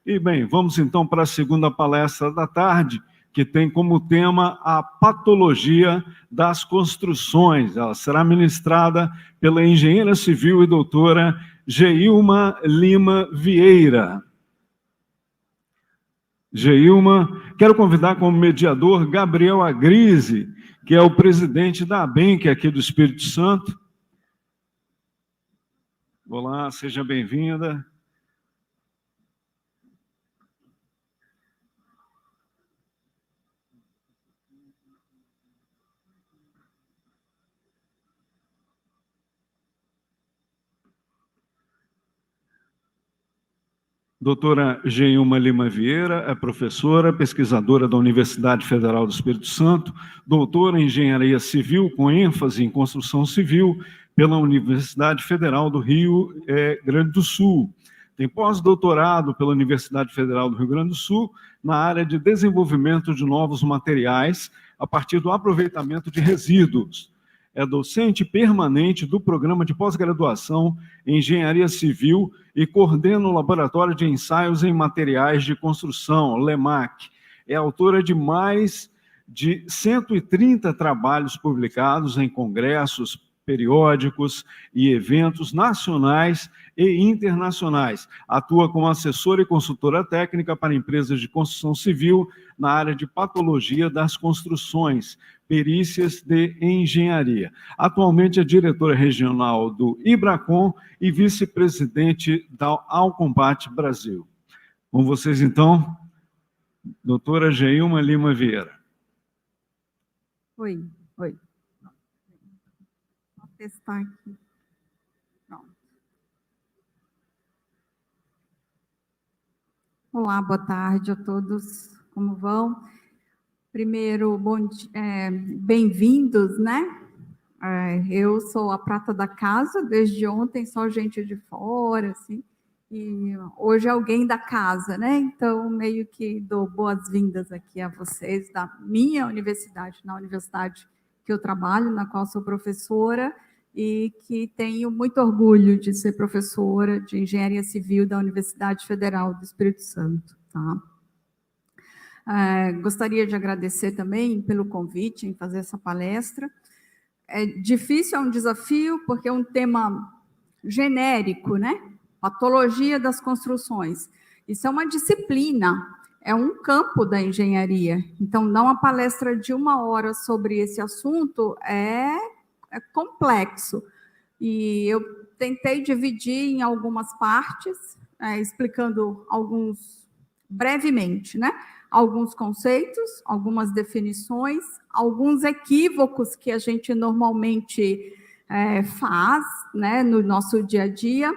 E, bem, vamos então para a segunda palestra da tarde, que tem como tema a patologia das construções. Ela será ministrada pela engenheira civil e doutora Geilma Lima Vieira. Geilma, quero convidar como mediador Gabriel Agrise, que é o presidente da ABENC aqui do Espírito Santo. Olá, seja bem-vinda. Doutora Geilma Lima Vieira é professora, pesquisadora da Universidade Federal do Espírito Santo, doutora em Engenharia Civil, com ênfase em Construção Civil, pela Universidade Federal do Rio Grande do Sul. Tem pós-doutorado pela Universidade Federal do Rio Grande do Sul, na área de desenvolvimento de novos materiais, a partir do aproveitamento de resíduos. É docente permanente do Programa de Pós-Graduação em Engenharia Civil e coordena o Laboratório de Ensaios em Materiais de Construção, LEMAC. É autora de mais de 130 trabalhos publicados em congressos, periódicos e eventos nacionais e internacionais. Atua como assessora e consultora técnica para empresas de construção civil na área de patologia das construções, perícias de engenharia. Atualmente é diretora regional do IBRACON e vice-presidente da Alcombate Brasil. Com vocês, então, doutora Geilma Lima Vieira. Oi. Vou testar aqui. Pronto. Olá, boa tarde a todos. Como vão? Primeiro, bem-vindos, né? Eu sou a prata da casa, desde ontem só gente de fora, assim, e hoje é alguém da casa, né? Então, meio que dou boas-vindas aqui a vocês da minha universidade, na universidade que eu trabalho, na qual sou professora, e que tenho muito orgulho de ser professora de Engenharia Civil da Universidade Federal do Espírito Santo, tá? Gostaria de agradecer também pelo convite em fazer essa palestra. É difícil, é um desafio, porque é um tema genérico, né? Patologia das construções. Isso é uma disciplina, é um campo da engenharia. Então, dar uma palestra de 1 hora sobre esse assunto é complexo. E eu tentei dividir em algumas partes, explicando alguns brevemente, né? Alguns conceitos, algumas definições, alguns equívocos que a gente normalmente faz, né, no nosso dia a dia,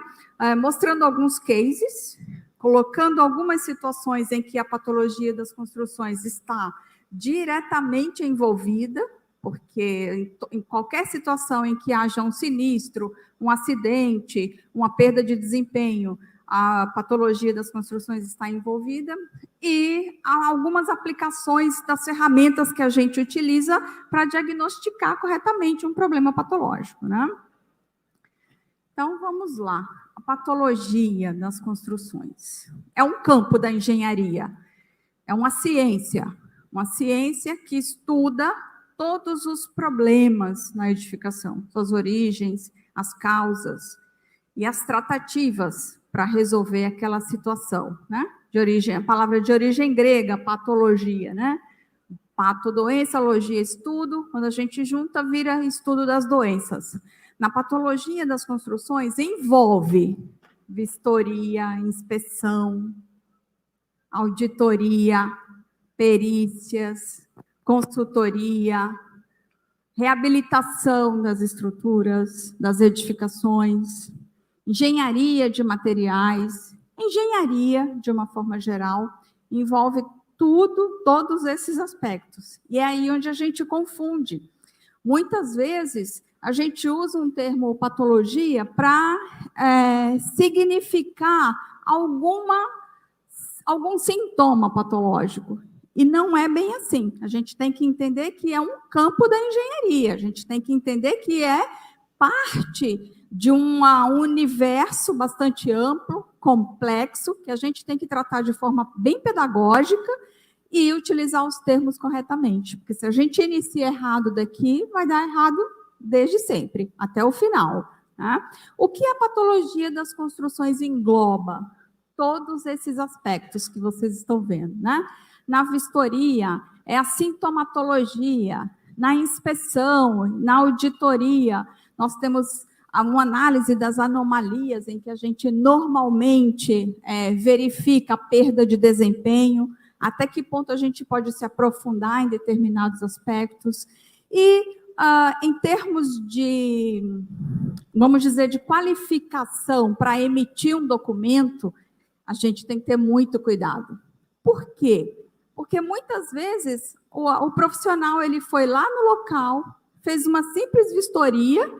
mostrando alguns cases, colocando algumas situações em que a patologia das construções está diretamente envolvida, porque em qualquer situação em que haja um sinistro, um acidente, uma perda de desempenho, a patologia das construções está envolvida, e há algumas aplicações das ferramentas que a gente utiliza para diagnosticar corretamente um problema patológico, né? Então, vamos lá. A patologia das construções. É um campo da engenharia, é uma ciência que estuda todos os problemas na edificação, suas origens, as causas e as tratativas para resolver aquela situação, né? De origem, a palavra de origem grega, patologia, né? Pato, doença, logia, estudo. Quando a gente junta, vira estudo das doenças. Na patologia das construções, envolve vistoria, inspeção, auditoria, perícias, consultoria, reabilitação das estruturas, das edificações, engenharia de materiais, engenharia, de uma forma geral, envolve todos esses aspectos. E é aí onde a gente confunde. Muitas vezes, a gente usa um termo patologia para significar algum sintoma patológico. E não é bem assim. A gente tem que entender que é um campo da engenharia, a gente tem que entender que é parte de um universo bastante amplo, complexo, que a gente tem que tratar de forma bem pedagógica e utilizar os termos corretamente. Porque se a gente inicia errado daqui, vai dar errado desde sempre, até o final. Tá? O que a patologia das construções engloba? Todos esses aspectos que vocês estão vendo, né? Na vistoria, é a sintomatologia, na inspeção, na auditoria, nós temos uma análise das anomalias em que a gente normalmente verifica a perda de desempenho, até que ponto a gente pode se aprofundar em determinados aspectos. E, em termos de, vamos dizer, de qualificação para emitir um documento, a gente tem que ter muito cuidado. Por quê? Porque muitas vezes o profissional ele foi lá no local, fez uma simples vistoria,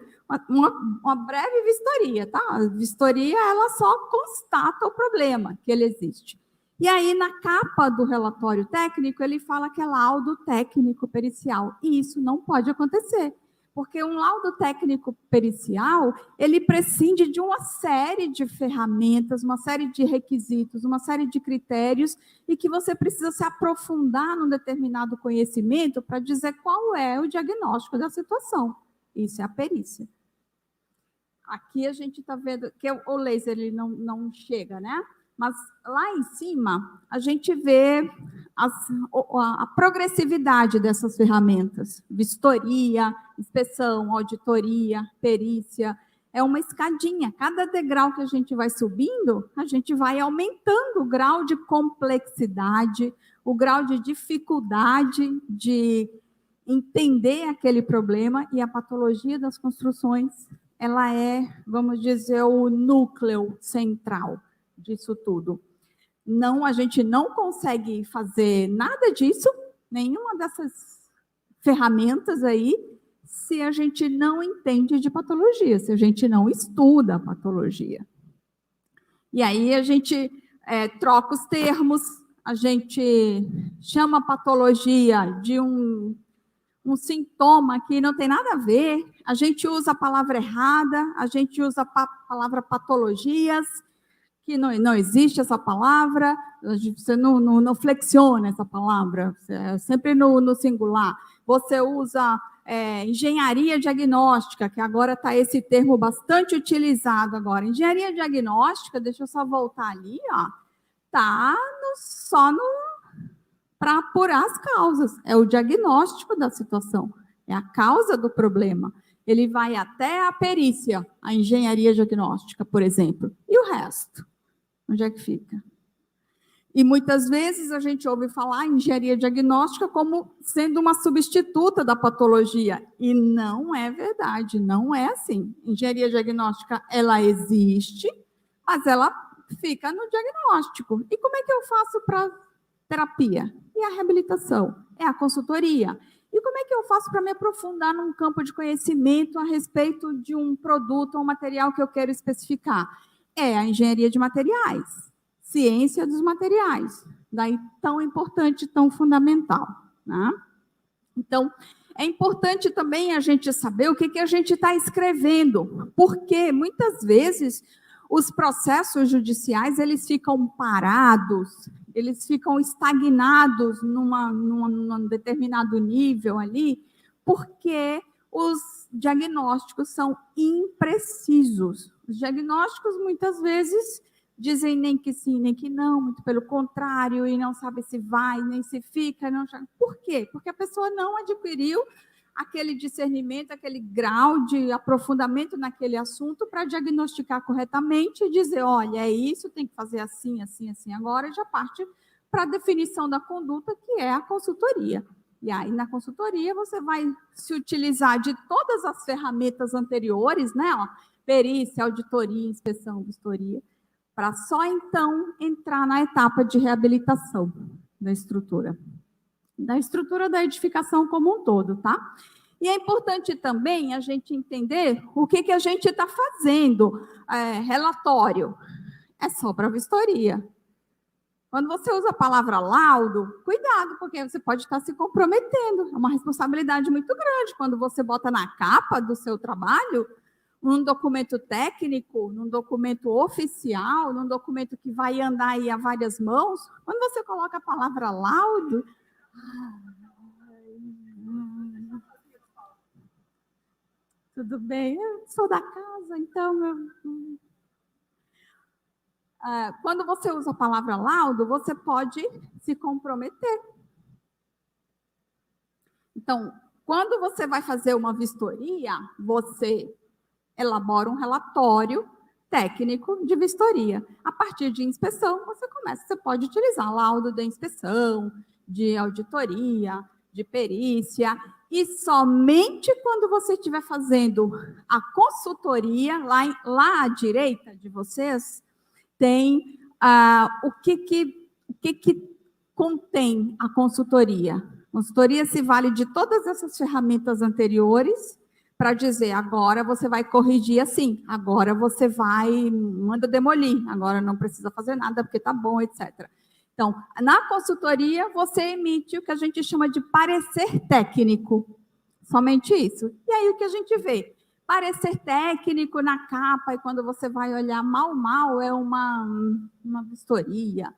uma breve vistoria, tá? A vistoria, ela só constata o problema que ele existe. E aí, na capa do relatório técnico, ele fala que é laudo técnico pericial. E isso não pode acontecer, porque um laudo técnico pericial, ele prescinde de uma série de ferramentas, uma série de requisitos, uma série de critérios, e que você precisa se aprofundar num determinado conhecimento para dizer qual é o diagnóstico da situação. Isso é a perícia. Aqui a gente está vendo que o laser ele não chega, né? Mas lá em cima a gente vê a progressividade dessas ferramentas. Vistoria, inspeção, auditoria, perícia. É uma escadinha. Cada degrau que a gente vai subindo, a gente vai aumentando o grau de complexidade, o grau de dificuldade de entender aquele problema, e a patologia das construções, ela é, vamos dizer, o núcleo central disso tudo. Não, a gente não consegue fazer nada disso, nenhuma dessas ferramentas aí, se a gente não entende de patologia, se a gente não estuda a patologia. E aí a gente troca os termos, a gente chama a patologia de um sintoma que não tem nada a ver, a gente usa a palavra errada, a gente usa a palavra patologias, que não existe essa palavra, você não flexiona essa palavra, é sempre no singular. Você usa engenharia diagnóstica, que agora está esse termo bastante utilizado agora. Engenharia diagnóstica, deixa eu só voltar ali, está só para apurar as causas, é o diagnóstico da situação, é a causa do problema. Ele vai até a perícia, a engenharia diagnóstica, por exemplo, e o resto? Onde é que fica? E muitas vezes a gente ouve falar em engenharia diagnóstica como sendo uma substituta da patologia, e não é verdade, não é assim. Engenharia diagnóstica, ela existe, mas ela fica no diagnóstico. E como é que eu faço para terapia? E a reabilitação? É a consultoria. E como é que eu faço para me aprofundar num campo de conhecimento a respeito de um produto ou material que eu quero especificar? É a engenharia de materiais, ciência dos materiais, daí tão importante, tão fundamental, né? Então, é importante também a gente saber o que a gente está escrevendo, porque muitas vezes os processos judiciais eles ficam parados, eles ficam estagnados num determinado nível ali, porque os diagnósticos são imprecisos. Os diagnósticos, muitas vezes, dizem nem que sim, nem que não, muito pelo contrário, e não sabe se vai, nem se fica. Não... Por quê? Porque a pessoa não adquiriu aquele discernimento, aquele grau de aprofundamento naquele assunto para diagnosticar corretamente e dizer, olha, é isso, tem que fazer assim, assim, assim, agora, e já parte para a definição da conduta, que é a consultoria. E aí, na consultoria, você vai se utilizar de todas as ferramentas anteriores, né? Perícia, auditoria, inspeção, vistoria, para só, então, entrar na etapa de reabilitação da estrutura da edificação como um todo, tá? E é importante também a gente entender o que a gente está fazendo. Relatório é só para vistoria. Quando você usa a palavra laudo, cuidado, porque você pode estar se comprometendo. É uma responsabilidade muito grande. Quando você bota na capa do seu trabalho num documento técnico, num documento oficial, num documento que vai andar aí a várias mãos, quando você coloca a palavra laudo, tudo bem, eu sou da casa, então quando você usa a palavra laudo, você pode se comprometer. Então, quando você vai fazer uma vistoria, você elabora um relatório técnico de vistoria. A partir de inspeção, você pode utilizar laudo de inspeção, de auditoria, de perícia, e somente quando você estiver fazendo a consultoria, lá à direita de vocês, tem o que contém a consultoria. A consultoria se vale de todas essas ferramentas anteriores para dizer, agora você vai corrigir assim, agora você manda demolir, agora não precisa fazer nada porque está bom, etc. Então, na consultoria, você emite o que a gente chama de parecer técnico, somente isso. E aí o que a gente vê? Parecer técnico na capa, e quando você vai olhar mal, é uma vistoria.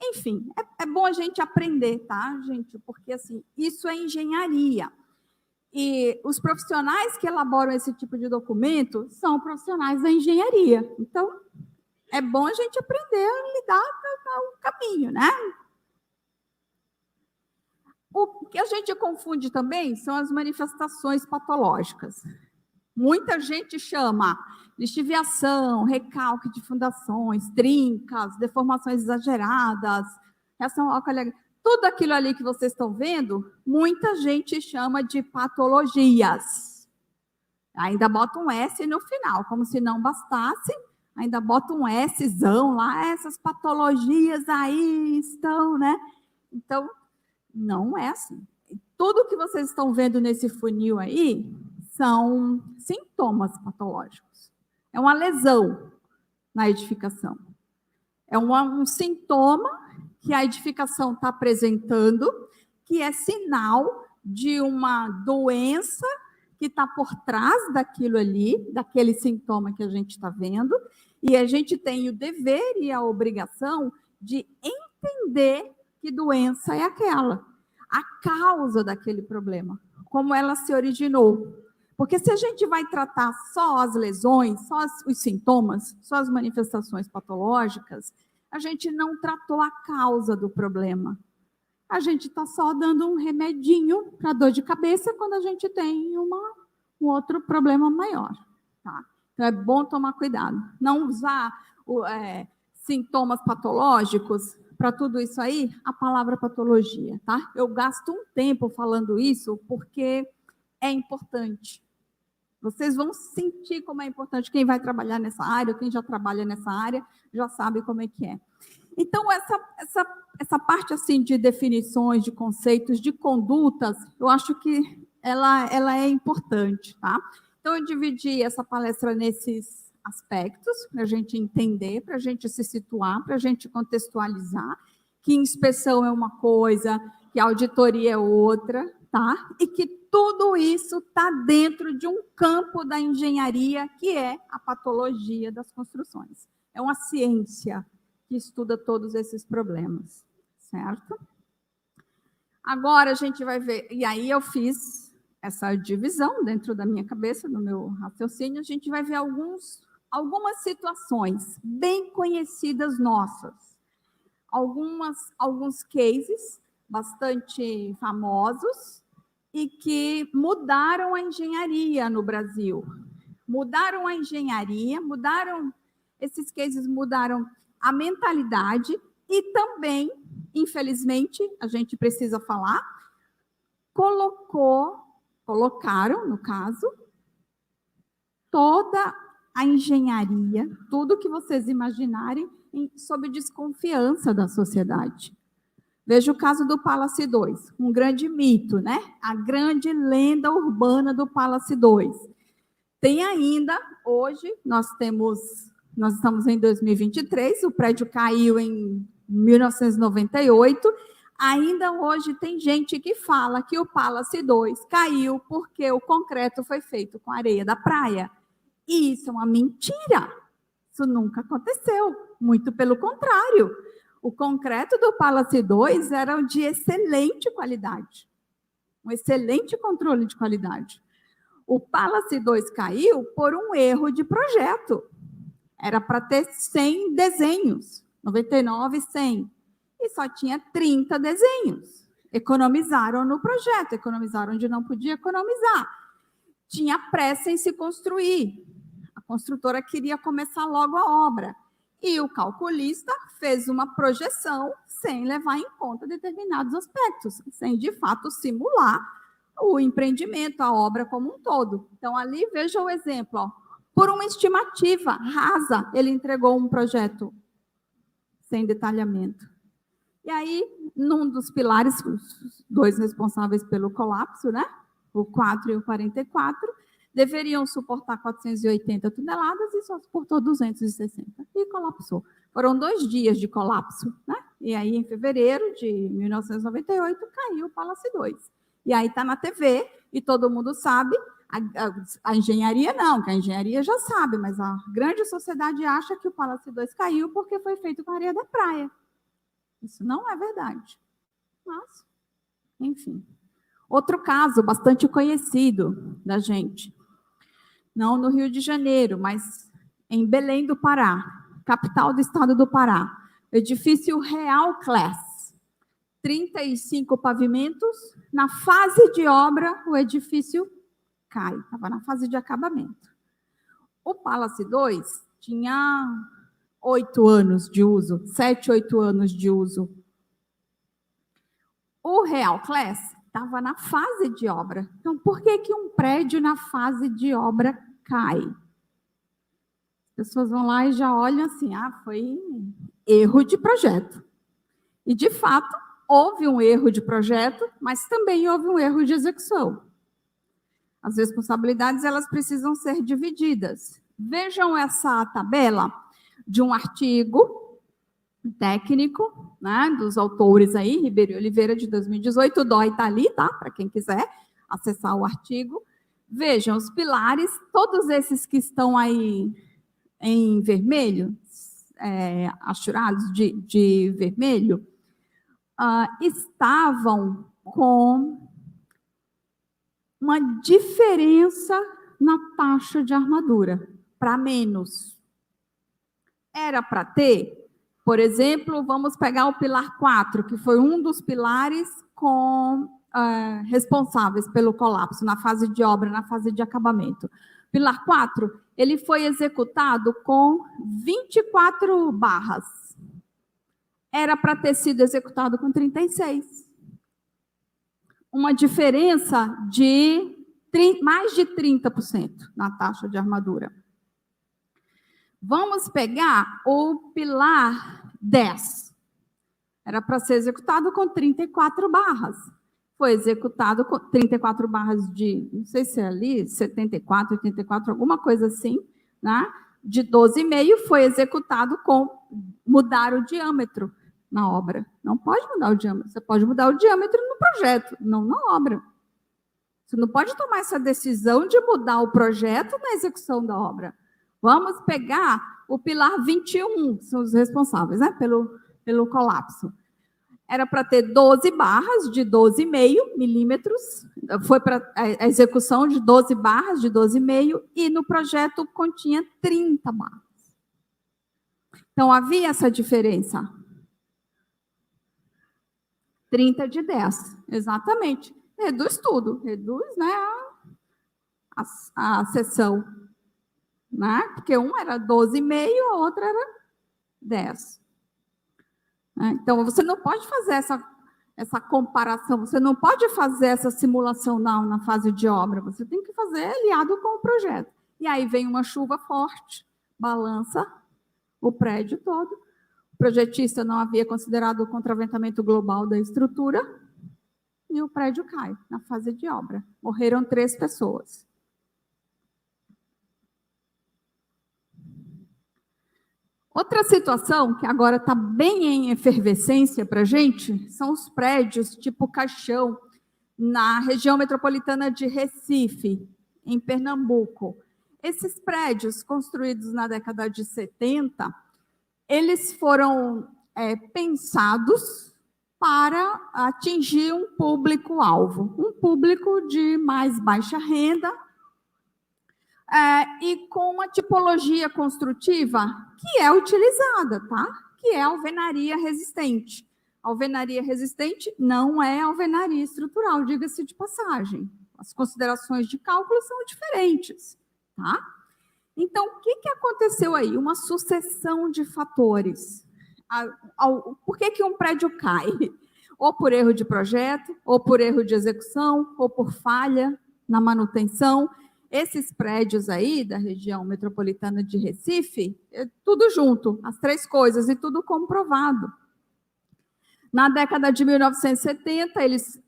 Enfim, é bom a gente aprender, tá, gente? Porque, assim, isso é engenharia. E os profissionais que elaboram esse tipo de documento são profissionais da engenharia. Então, é bom a gente aprender a lidar com o caminho, né? O que a gente confunde também são as manifestações patológicas. Muita gente chama lixiviação, recalque de fundações, trincas, deformações exageradas, reação ao álcool. Tudo aquilo ali que vocês estão vendo, muita gente chama de patologias. Ainda bota um S no final, como se não bastasse, ainda bota um Szão lá, essas patologias aí estão, né? Então, não é assim. Tudo que vocês estão vendo nesse funil aí são sintomas patológicos. É uma lesão na edificação. É um sintoma que a edificação está apresentando, que é sinal de uma doença que está por trás daquilo ali, daquele sintoma que a gente está vendo, e a gente tem o dever e a obrigação de entender que doença é aquela, a causa daquele problema, como ela se originou. Porque se a gente vai tratar só as lesões, só os sintomas, só as manifestações patológicas, a gente não tratou a causa do problema. A gente está só dando um remedinho para dor de cabeça quando a gente tem um outro problema maior. Tá? Então, é bom tomar cuidado. Não usar sintomas patológicos para tudo isso aí, a palavra patologia. Tá? Eu gasto um tempo falando isso porque é importante. Vocês vão sentir como é importante. Quem vai trabalhar nessa área, quem já trabalha nessa área, já sabe como é que é. Então, essa parte assim de definições, de conceitos, de condutas, eu acho que ela é importante, tá? Então, eu dividi essa palestra nesses aspectos, para a gente entender, para a gente se situar, para a gente contextualizar, que inspeção é uma coisa, que auditoria é outra, tá? E que tudo isso está dentro de um campo da engenharia, que é a patologia das construções. É uma ciência que estuda todos esses problemas, certo? Agora a gente vai ver, e aí eu fiz essa divisão dentro da minha cabeça, no meu raciocínio, a gente vai ver algumas situações bem conhecidas nossas, alguns cases bastante famosos, e que mudaram a engenharia no Brasil. Mudaram a engenharia, esses cases mudaram a mentalidade e também, infelizmente, a gente precisa falar, colocaram, no caso, toda a engenharia, tudo que vocês imaginarem, sob desconfiança da sociedade. Veja o caso do Palace 2, um grande mito, né? A grande lenda urbana do Palace 2. Tem ainda, hoje, nós estamos em 2023, o prédio caiu em 1998, Ainda hoje tem gente que fala que o Palace 2 caiu porque o concreto foi feito com areia da praia. E isso é uma mentira. Isso nunca aconteceu. Muito pelo contrário. O concreto do Palace 2 era de excelente qualidade. Um excelente controle de qualidade. O Palace 2 caiu por um erro de projeto. Era para ter 100 desenhos. 99, 100. E só tinha 30 desenhos. Economizaram no projeto, economizaram onde não podia economizar. Tinha pressa em se construir. A construtora queria começar logo a obra. E o calculista fez uma projeção sem levar em conta determinados aspectos, sem de fato simular o empreendimento, a obra como um todo. Então, ali, veja o exemplo. Ó. Por uma estimativa rasa, ele entregou um projeto sem detalhamento. E aí, num dos pilares, os dois responsáveis pelo colapso, né? O 4 e o 44, deveriam suportar 480 toneladas e só suportou 260. E colapsou. Foram 2 dias de colapso, né? E aí, em fevereiro de 1998, caiu o Palace 2. E aí está na TV, e todo mundo sabe, a engenharia não, que a engenharia já sabe, mas a grande sociedade acha que o Palace 2 caiu porque foi feito com areia da praia. Isso não é verdade. Mas, enfim. Outro caso bastante conhecido da gente, não no Rio de Janeiro, mas em Belém do Pará, capital do estado do Pará, edifício Real Class, 35 pavimentos, na fase de obra o edifício cai, estava na fase de acabamento. O Palace 2 tinha 8 anos de uso, 7, 8 anos de uso. O Real Class estava na fase de obra. Então, por que um prédio na fase de obra cai? As pessoas vão lá e já olham assim, foi erro de projeto. E, de fato, houve um erro de projeto, mas também houve um erro de execução. As responsabilidades, elas precisam ser divididas. Vejam essa tabela de um artigo técnico, né, dos autores aí, Ribeiro e Oliveira, de 2018, o DOI está ali, tá? Para quem quiser acessar o artigo. Vejam, os pilares, todos esses que estão aí em vermelho, achurados de vermelho, estavam com uma diferença na taxa de armadura, para menos. Era para ter, por exemplo, vamos pegar o pilar 4, que foi um dos pilares responsáveis pelo colapso, na fase de obra, na fase de acabamento. Pilar 4, ele foi executado com 24 barras. Era para ter sido executado com 36. Uma diferença de mais de 30% na taxa de armadura. Vamos pegar o pilar 10. Era para ser executado com 34 barras. Foi executado com 34 barras de, não sei se é ali, 74, 84, alguma coisa assim, né? De 12,5 foi executado com mudar o diâmetro na obra. Não pode mudar o diâmetro, você pode mudar o diâmetro no projeto, não na obra. Você não pode tomar essa decisão de mudar o projeto na execução da obra. Vamos pegar o pilar 21, são os responsáveis, né, pelo colapso. Era para ter 12 barras de 12,5 milímetros, foi para a execução de 12 barras de 12,5 e no projeto continha 30 barras. Então, havia essa diferença. 30 de 10, exatamente. Reduz tudo, reduz, né, a seção. Né? Porque um era 12,5, a outra era 10. Então, você não pode fazer essa comparação, você não pode fazer essa simulação na fase de obra, você tem que fazer aliado com o projeto. E aí vem uma chuva forte, balança o prédio todo, o projetista não havia considerado o contraventamento global da estrutura, e o prédio cai na fase de obra. Morreram 3 pessoas. Outra situação que agora está bem em efervescência para a gente são os prédios tipo caixão na região metropolitana de Recife, em Pernambuco. Esses prédios construídos na década de 70, eles foram pensados para atingir um público-alvo, um público de mais baixa renda, e com uma tipologia construtiva que é utilizada, tá? Que é a alvenaria resistente. A alvenaria resistente não é alvenaria estrutural, diga-se de passagem. As considerações de cálculo são diferentes, tá? Então, o que aconteceu aí? Uma sucessão de fatores. Por que um prédio cai? Ou por erro de projeto, ou por erro de execução, ou por falha na manutenção. Esses prédios aí da região metropolitana de Recife, tudo junto, as três coisas, e tudo comprovado. Na década de 1970, eles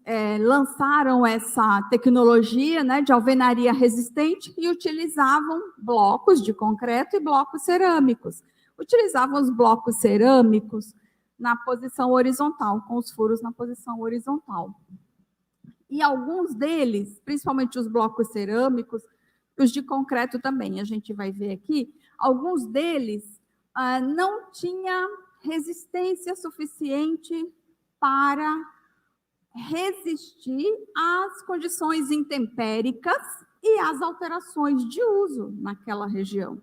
lançaram essa tecnologia, né, de alvenaria resistente e utilizavam blocos de concreto e blocos cerâmicos. Utilizavam os blocos cerâmicos na posição horizontal, com os furos na posição horizontal. E alguns deles, principalmente os blocos cerâmicos, os de concreto também, a gente vai ver aqui, alguns deles não tinham resistência suficiente para resistir às condições intempéricas e às alterações de uso naquela região.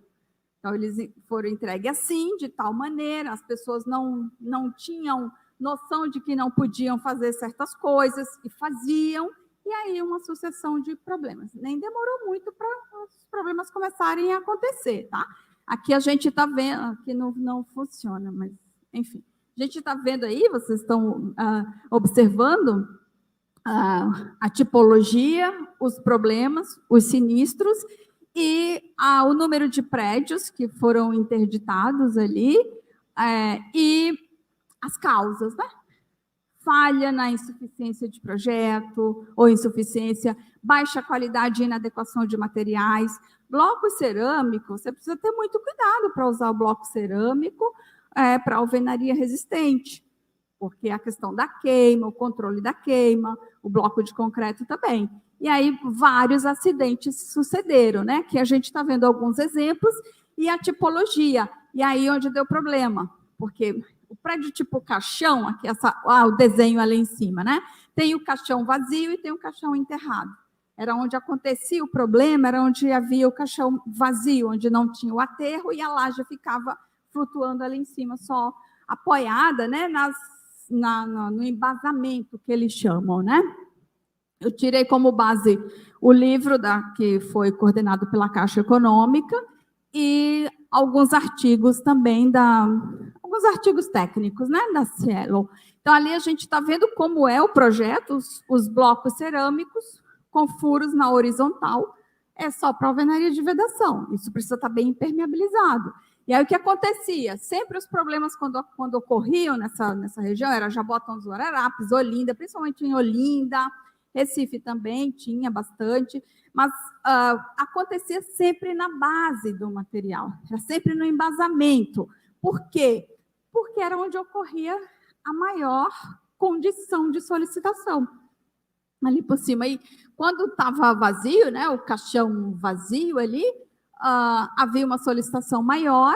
Então, eles foram entregues assim, de tal maneira, as pessoas não tinham noção de que não podiam fazer certas coisas e faziam, e aí uma sucessão de problemas. Nem demorou muito para os problemas começarem a acontecer, tá? Aqui a gente está vendo, aqui não funciona, mas, enfim. A gente está vendo aí, vocês estão observando a tipologia, os problemas, os sinistros e o número de prédios que foram interditados ali e as causas, né? Falha na insuficiência de projeto ou insuficiência, baixa qualidade e inadequação de materiais. Bloco cerâmico, você precisa ter muito cuidado para usar o bloco cerâmico para alvenaria resistente, porque a questão da queima, o controle da queima, o bloco de concreto também. E aí vários acidentes sucederam, né? Que a gente está vendo alguns exemplos, e a tipologia. E aí onde deu problema, porque o prédio tipo caixão, aqui o desenho ali em cima, né? Tem o caixão vazio e tem o caixão enterrado. Era onde acontecia o problema, era onde havia o caixão vazio, onde não tinha o aterro e a laje ficava flutuando ali em cima, só apoiada, né, no embasamento que eles chamam, né? Eu tirei como base o livro que foi coordenado pela Caixa Econômica e alguns artigos também alguns artigos técnicos, né, da Cielo. Então, ali a gente está vendo como é o projeto, os blocos cerâmicos com furos na horizontal, é só para alvenaria de vedação. Isso precisa estar bem impermeabilizado. E aí o que acontecia? Sempre os problemas quando ocorriam nessa região era Jabotão dos Guararapes, Olinda, principalmente em Olinda, Recife também tinha bastante, mas acontecia sempre na base do material, era sempre no embasamento. Por quê? Porque era onde ocorria a maior condição de solicitação. Ali por cima. E quando estava vazio, né, o caixão vazio ali, havia uma solicitação maior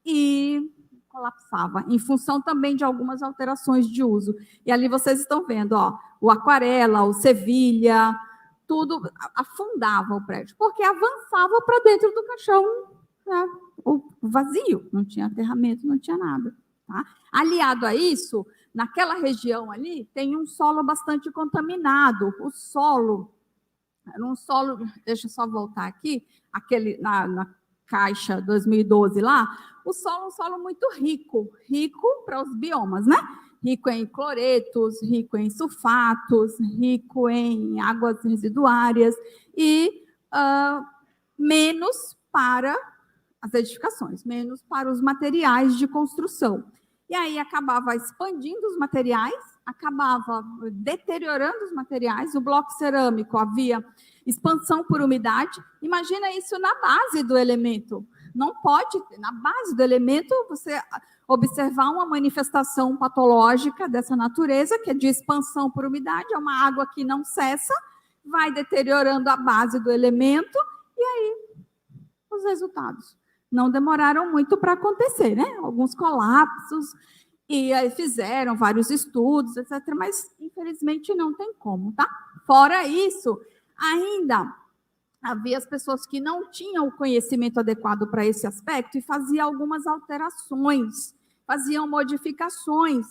e colapsava, em função também de algumas alterações de uso. E ali vocês estão vendo, o Aquarela, o Sevilha, tudo afundava o prédio, porque avançava para dentro do caixão, né, o vazio, não tinha aterramento, não tinha nada. Tá? Aliado a isso, naquela região ali, tem um solo bastante contaminado. O solo, era um solo, deixa eu só voltar aqui, aquele na caixa 2012 lá, o solo é um solo muito rico para os biomas, né? Rico em cloretos, rico em sulfatos, rico em águas residuárias e menos para as edificações, menos para os materiais de construção. E aí acabava expandindo os materiais, acabava deteriorando os materiais, o bloco cerâmico havia expansão por umidade. Imagina isso na base do elemento, Não pode, na base do elemento, você observar uma manifestação patológica dessa natureza, que é de expansão por umidade, é uma água que não cessa, vai deteriorando a base do elemento, e aí os resultados não demoraram muito para acontecer, né? Alguns colapsos, e aí fizeram vários estudos, etc., mas infelizmente não tem como, tá? Fora isso, ainda havia as pessoas que não tinham o conhecimento adequado para esse aspecto e faziam algumas alterações, faziam modificações.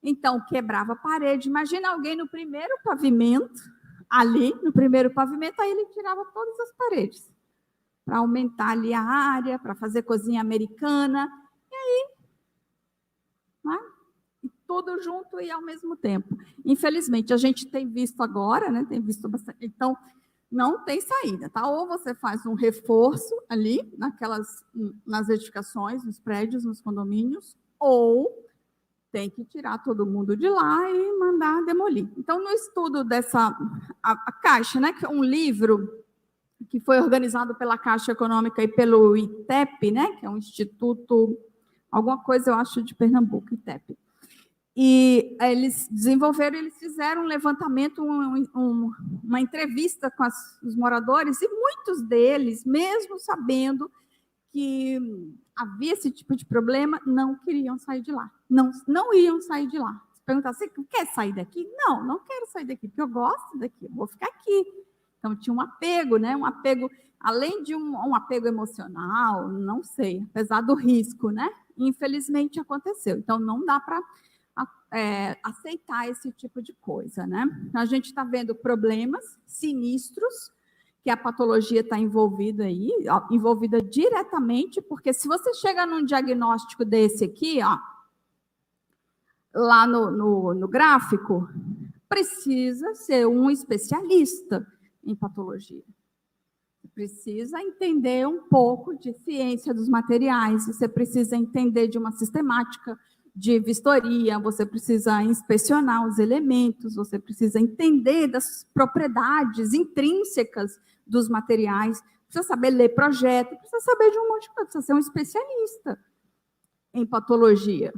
Então, quebrava a parede. Imagina alguém no primeiro pavimento, ali, no primeiro pavimento, aí ele tirava todas as paredes, para aumentar ali a área, para fazer cozinha americana, e aí, né? E tudo junto e ao mesmo tempo. Infelizmente, a gente tem visto agora, né? Tem visto bastante. Então, não tem saída, tá? Ou você faz um reforço ali, nas edificações, nos prédios, nos condomínios, ou tem que tirar todo mundo de lá e mandar demolir. Então, no estudo a Caixa, né? Que é um livro que foi organizado pela Caixa Econômica e pelo ITEP, né? Que é um instituto, alguma coisa, eu acho, de Pernambuco, ITEP. E eles fizeram um levantamento, uma entrevista com os moradores, e muitos deles, mesmo sabendo que havia esse tipo de problema, não queriam sair de lá. Não iam sair de lá. Perguntar, você quer sair daqui? Não quero sair daqui, porque eu gosto daqui, eu vou ficar aqui. Então, tinha um apego, né? Um apego, além de um apego emocional, não sei, apesar do risco, né? Infelizmente aconteceu. Então, não dá para aceitar esse tipo de coisa, né? A gente está vendo problemas sinistros, que a patologia está envolvida diretamente, porque se você chega num diagnóstico desse aqui, ó, lá no gráfico, precisa ser um especialista em patologia. Precisa entender um pouco de ciência dos materiais, você precisa entender de uma sistemática de vistoria, você precisa inspecionar os elementos, você precisa entender das propriedades intrínsecas dos materiais, precisa saber ler projeto, precisa saber de um monte de coisa, precisa ser um especialista em patologia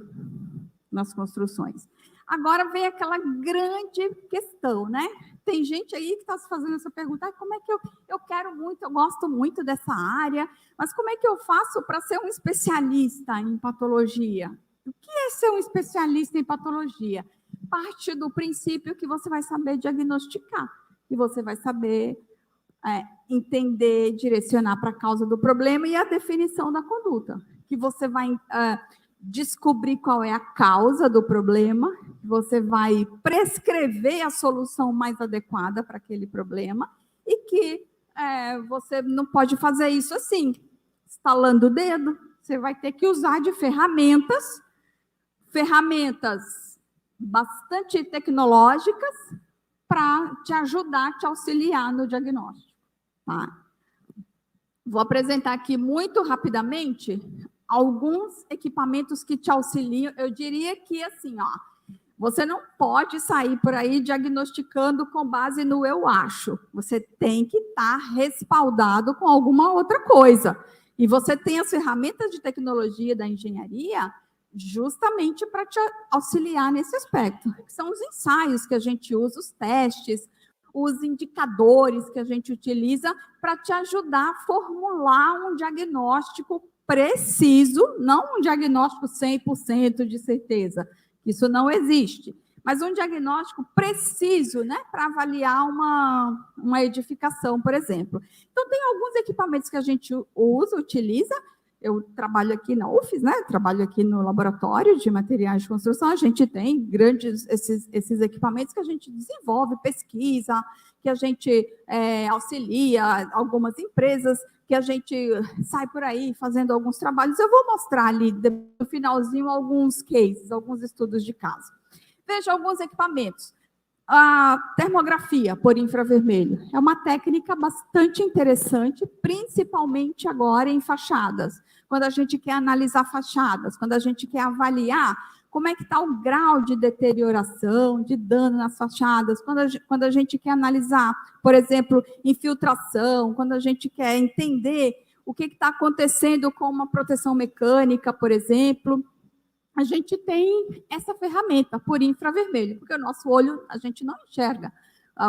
nas construções. Agora vem aquela grande questão, né? Tem gente aí que está se fazendo essa pergunta, como é que eu quero muito, eu gosto muito dessa área, mas como é que eu faço para ser um especialista em patologia? O que é ser um especialista em patologia? Parte do princípio que você vai saber diagnosticar, que você vai saber entender, direcionar para a causa do problema e a definição da conduta, que você vai descobrir qual é a causa do problema, você vai prescrever a solução mais adequada para aquele problema e que você não pode fazer isso assim, estalando o dedo, você vai ter que usar de ferramentas bastante tecnológicas para te ajudar, te auxiliar no diagnóstico. Tá? Vou apresentar aqui muito rapidamente alguns equipamentos que te auxiliam. Eu diria que assim, ó, você não pode sair por aí diagnosticando com base no eu acho. Você tem que estar respaldado com alguma outra coisa. E você tem as ferramentas de tecnologia da engenharia justamente para te auxiliar nesse aspecto. São os ensaios que a gente usa, os testes, os indicadores que a gente utiliza para te ajudar a formular um diagnóstico preciso, não um diagnóstico 100% de certeza, isso não existe, mas um diagnóstico preciso, né, para avaliar uma edificação, por exemplo. Então, tem alguns equipamentos que a gente utiliza. Eu trabalho aqui na UFES, né? Trabalho aqui no laboratório de materiais de construção. A gente tem grandes esses equipamentos que a gente desenvolve, pesquisa, que a gente auxilia algumas empresas, que a gente sai por aí fazendo alguns trabalhos. Eu vou mostrar ali no finalzinho alguns cases, alguns estudos de caso. Veja alguns equipamentos. A termografia por infravermelho é uma técnica bastante interessante, principalmente agora em fachadas. Quando a gente quer analisar fachadas, quando a gente quer avaliar como é que está o grau de deterioração, de dano nas fachadas, quando a gente quer analisar, por exemplo, infiltração, quando a gente quer entender o que está acontecendo com uma proteção mecânica, por exemplo. A gente tem essa ferramenta por infravermelho, porque o nosso olho, a gente não enxerga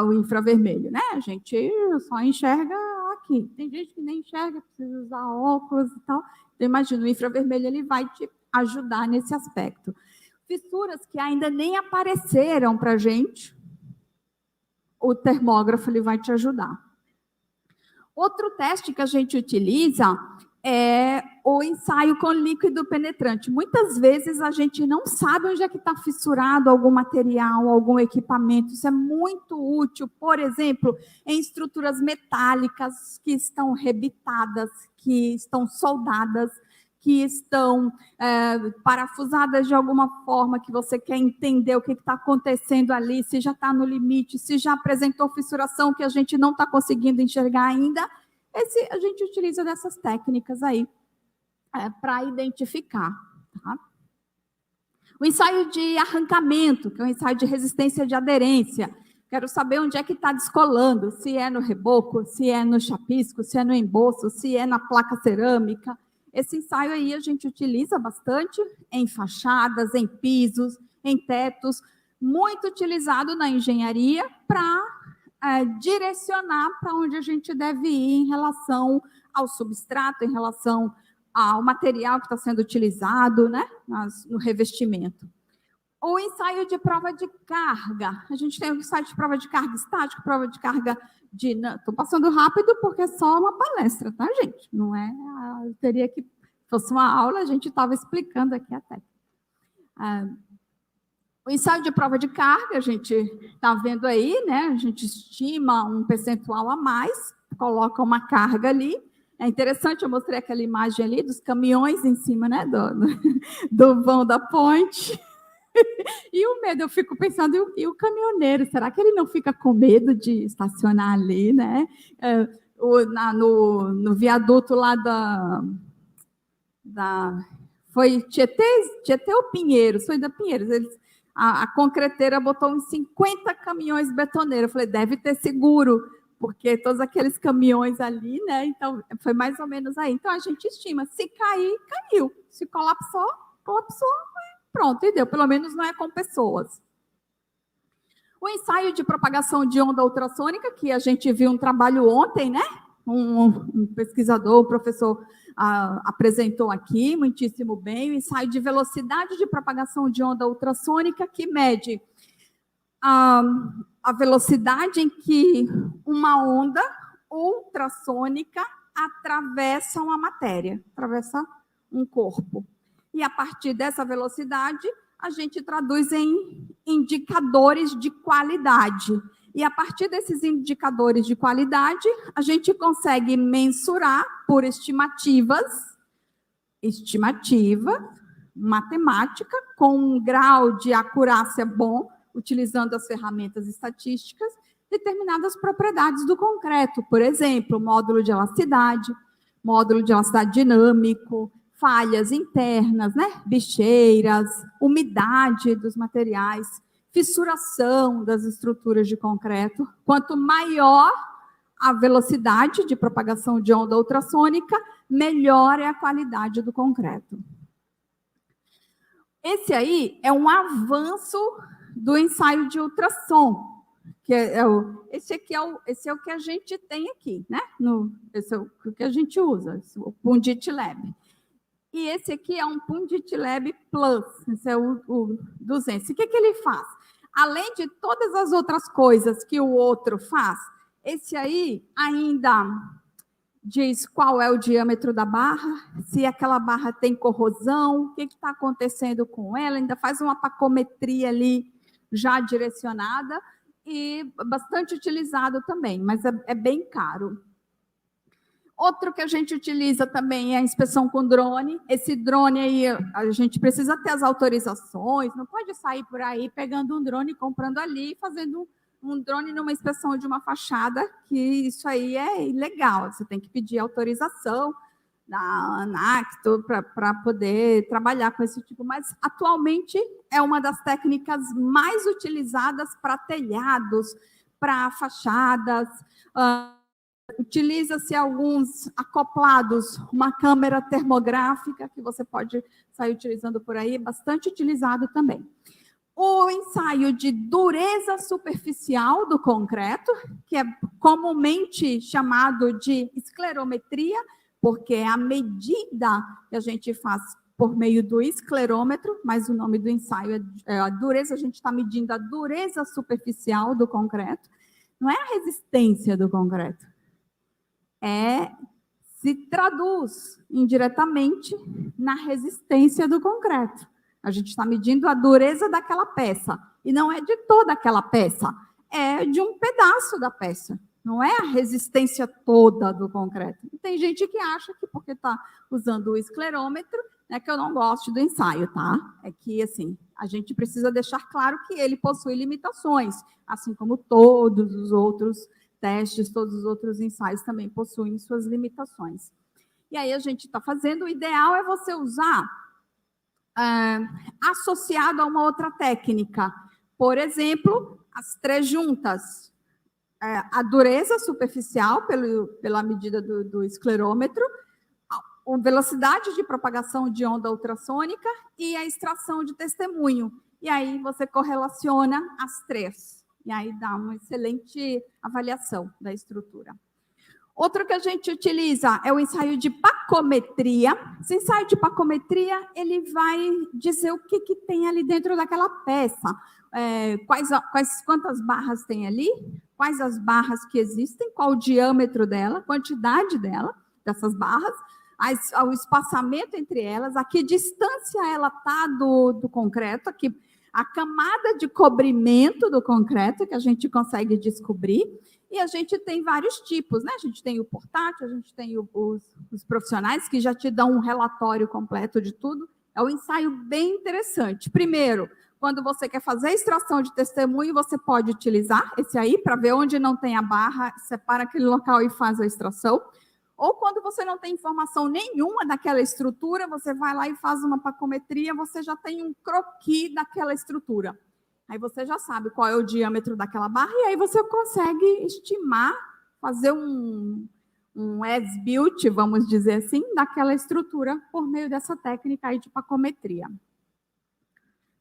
o infravermelho, né? A gente só enxerga aqui. Tem gente que nem enxerga, precisa usar óculos e tal. Então, imagina, o infravermelho ele vai te ajudar nesse aspecto. Fissuras que ainda nem apareceram para a gente, o termógrafo ele vai te ajudar. Outro teste que a gente utiliza é o ensaio com líquido penetrante. Muitas vezes a gente não sabe onde é que está fissurado algum material, algum equipamento. Isso é muito útil, por exemplo, em estruturas metálicas que estão rebitadas, que estão soldadas, que estão parafusadas de alguma forma, que você quer entender o que está acontecendo ali, se já está no limite, se já apresentou fissuração que a gente não está conseguindo enxergar ainda. A gente utiliza dessas técnicas aí para identificar. Tá? O ensaio de arrancamento, que é um ensaio de resistência de aderência. Quero saber onde é que está descolando, se é no reboco, se é no chapisco, se é no embolso, se é na placa cerâmica. Esse ensaio aí a gente utiliza bastante em fachadas, em pisos, em tetos, muito utilizado na engenharia para direcionar para onde a gente deve ir em relação ao substrato, em relação ao material que está sendo utilizado, né, no revestimento. O ensaio de prova de carga. A gente tem o ensaio de prova de carga estática, prova de carga de... Estou passando rápido porque é só uma palestra, tá, gente? Não é... Eu teria que... Se fosse uma aula, a gente estava explicando aqui a técnica. O ensaio de prova de carga, a gente está vendo aí, né? A gente estima um percentual a mais, coloca uma carga ali. É interessante, eu mostrei aquela imagem ali dos caminhões em cima, né? Do vão da ponte. E o medo, eu fico pensando, e o caminhoneiro, será que ele não fica com medo de estacionar ali, né? No viaduto lá foi Tietê ou Pinheiros? Foi da Pinheiros. A concreteira botou uns 50 caminhões betoneiros. Eu falei, deve ter seguro, porque todos aqueles caminhões ali, né? Então, foi mais ou menos aí. Então, a gente estima, se cair, caiu. Se colapsou, colapsou. Pronto, e deu. Pelo menos não é com pessoas. O ensaio de propagação de onda ultrassônica, que a gente viu um trabalho ontem, né? Um pesquisador, o professor, apresentou aqui, muitíssimo bem, o ensaio de velocidade de propagação de onda ultrassônica, que mede a velocidade em que uma onda ultrassônica atravessa uma matéria, atravessa um corpo. E a partir dessa velocidade, a gente traduz em indicadores de qualidade. E a partir desses indicadores de qualidade, a gente consegue mensurar por estimativa matemática, com um grau de acurácia bom, utilizando as ferramentas estatísticas, determinadas propriedades do concreto. Por exemplo, módulo de elasticidade dinâmico, falhas internas, né? Bicheiras, umidade dos materiais, fissuração das estruturas de concreto. Quanto maior a velocidade de propagação de onda ultrassônica, melhor é a qualidade do concreto. Esse aí é um avanço do ensaio de ultrassom, que esse é o que a gente tem aqui, né? Esse é o que a gente usa, o Pundit Lab. E esse aqui é um Pundit Lab Plus, esse é o 200. O que ele faz? Além de todas as outras coisas que o outro faz, esse aí ainda diz qual é o diâmetro da barra, se aquela barra tem corrosão, o que está acontecendo com ela, ainda faz uma pacometria ali já direcionada e bastante utilizado também, mas é bem caro. Outro que a gente utiliza também é a inspeção com drone. Esse drone aí, a gente precisa ter as autorizações, não pode sair por aí pegando um drone, comprando ali, fazendo um drone numa inspeção de uma fachada, que isso aí é ilegal. Você tem que pedir autorização da ANAC para poder trabalhar com esse tipo. Mas, atualmente, é uma das técnicas mais utilizadas para telhados, para fachadas, Utiliza-se alguns acoplados, uma câmera termográfica, que você pode sair utilizando por aí, bastante utilizado também. O ensaio de dureza superficial do concreto, que é comumente chamado de esclerometria, porque é a medida que a gente faz por meio do esclerômetro, mas o nome do ensaio é a dureza, a gente está medindo a dureza superficial do concreto, não é a resistência do concreto, se traduz indiretamente na resistência do concreto. A gente está medindo a dureza daquela peça, e não é de toda aquela peça, é de um pedaço da peça, não é a resistência toda do concreto. E tem gente que acha que porque está usando o esclerômetro, é que eu não gosto do ensaio, tá? É que, assim, a gente precisa deixar claro que ele possui limitações, assim como todos os outros testes, todos os outros ensaios também possuem suas limitações. E aí a gente está fazendo, o ideal é você usar associado a uma outra técnica. Por exemplo, as 3 juntas. A dureza superficial, pela medida do esclerômetro, a velocidade de propagação de onda ultrassônica e a extração de testemunho. E aí você correlaciona as 3. E aí dá uma excelente avaliação da estrutura. Outro que a gente utiliza é o ensaio de pacometria. Esse ensaio de pacometria, ele vai dizer o que tem ali dentro daquela peça. Quantas barras tem ali, quais as barras que existem, qual o diâmetro dela, quantidade dessas barras, o espaçamento entre elas, a que distância ela está do concreto, aqui, a camada de cobrimento do concreto que a gente consegue descobrir. E a gente tem vários tipos, né? A gente tem o portátil, a gente tem os profissionais que já te dão um relatório completo de tudo. É um ensaio bem interessante. Primeiro, quando você quer fazer a extração de testemunho, você pode utilizar esse aí para ver onde não tem a barra, separa aquele local e faz a extração. Ou quando você não tem informação nenhuma daquela estrutura, você vai lá e faz uma pacometria, você já tem um croquis daquela estrutura. Aí você já sabe qual é o diâmetro daquela barra e aí você consegue estimar, fazer um as-built, vamos dizer assim, daquela estrutura por meio dessa técnica aí de pacometria.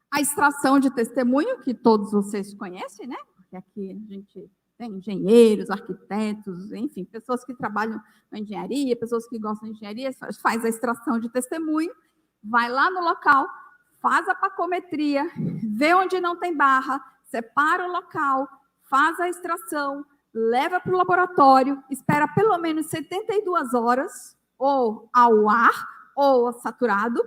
A extração de testemunho, que todos vocês conhecem, né? Porque aqui a gente tem engenheiros, arquitetos, enfim, pessoas que trabalham na engenharia, pessoas que gostam de engenharia, faz a extração de testemunho, vai lá no local, faz a pacometria, vê onde não tem barra, separa o local, faz a extração, leva para o laboratório, espera pelo menos 72 horas, ou ao ar, ou saturado,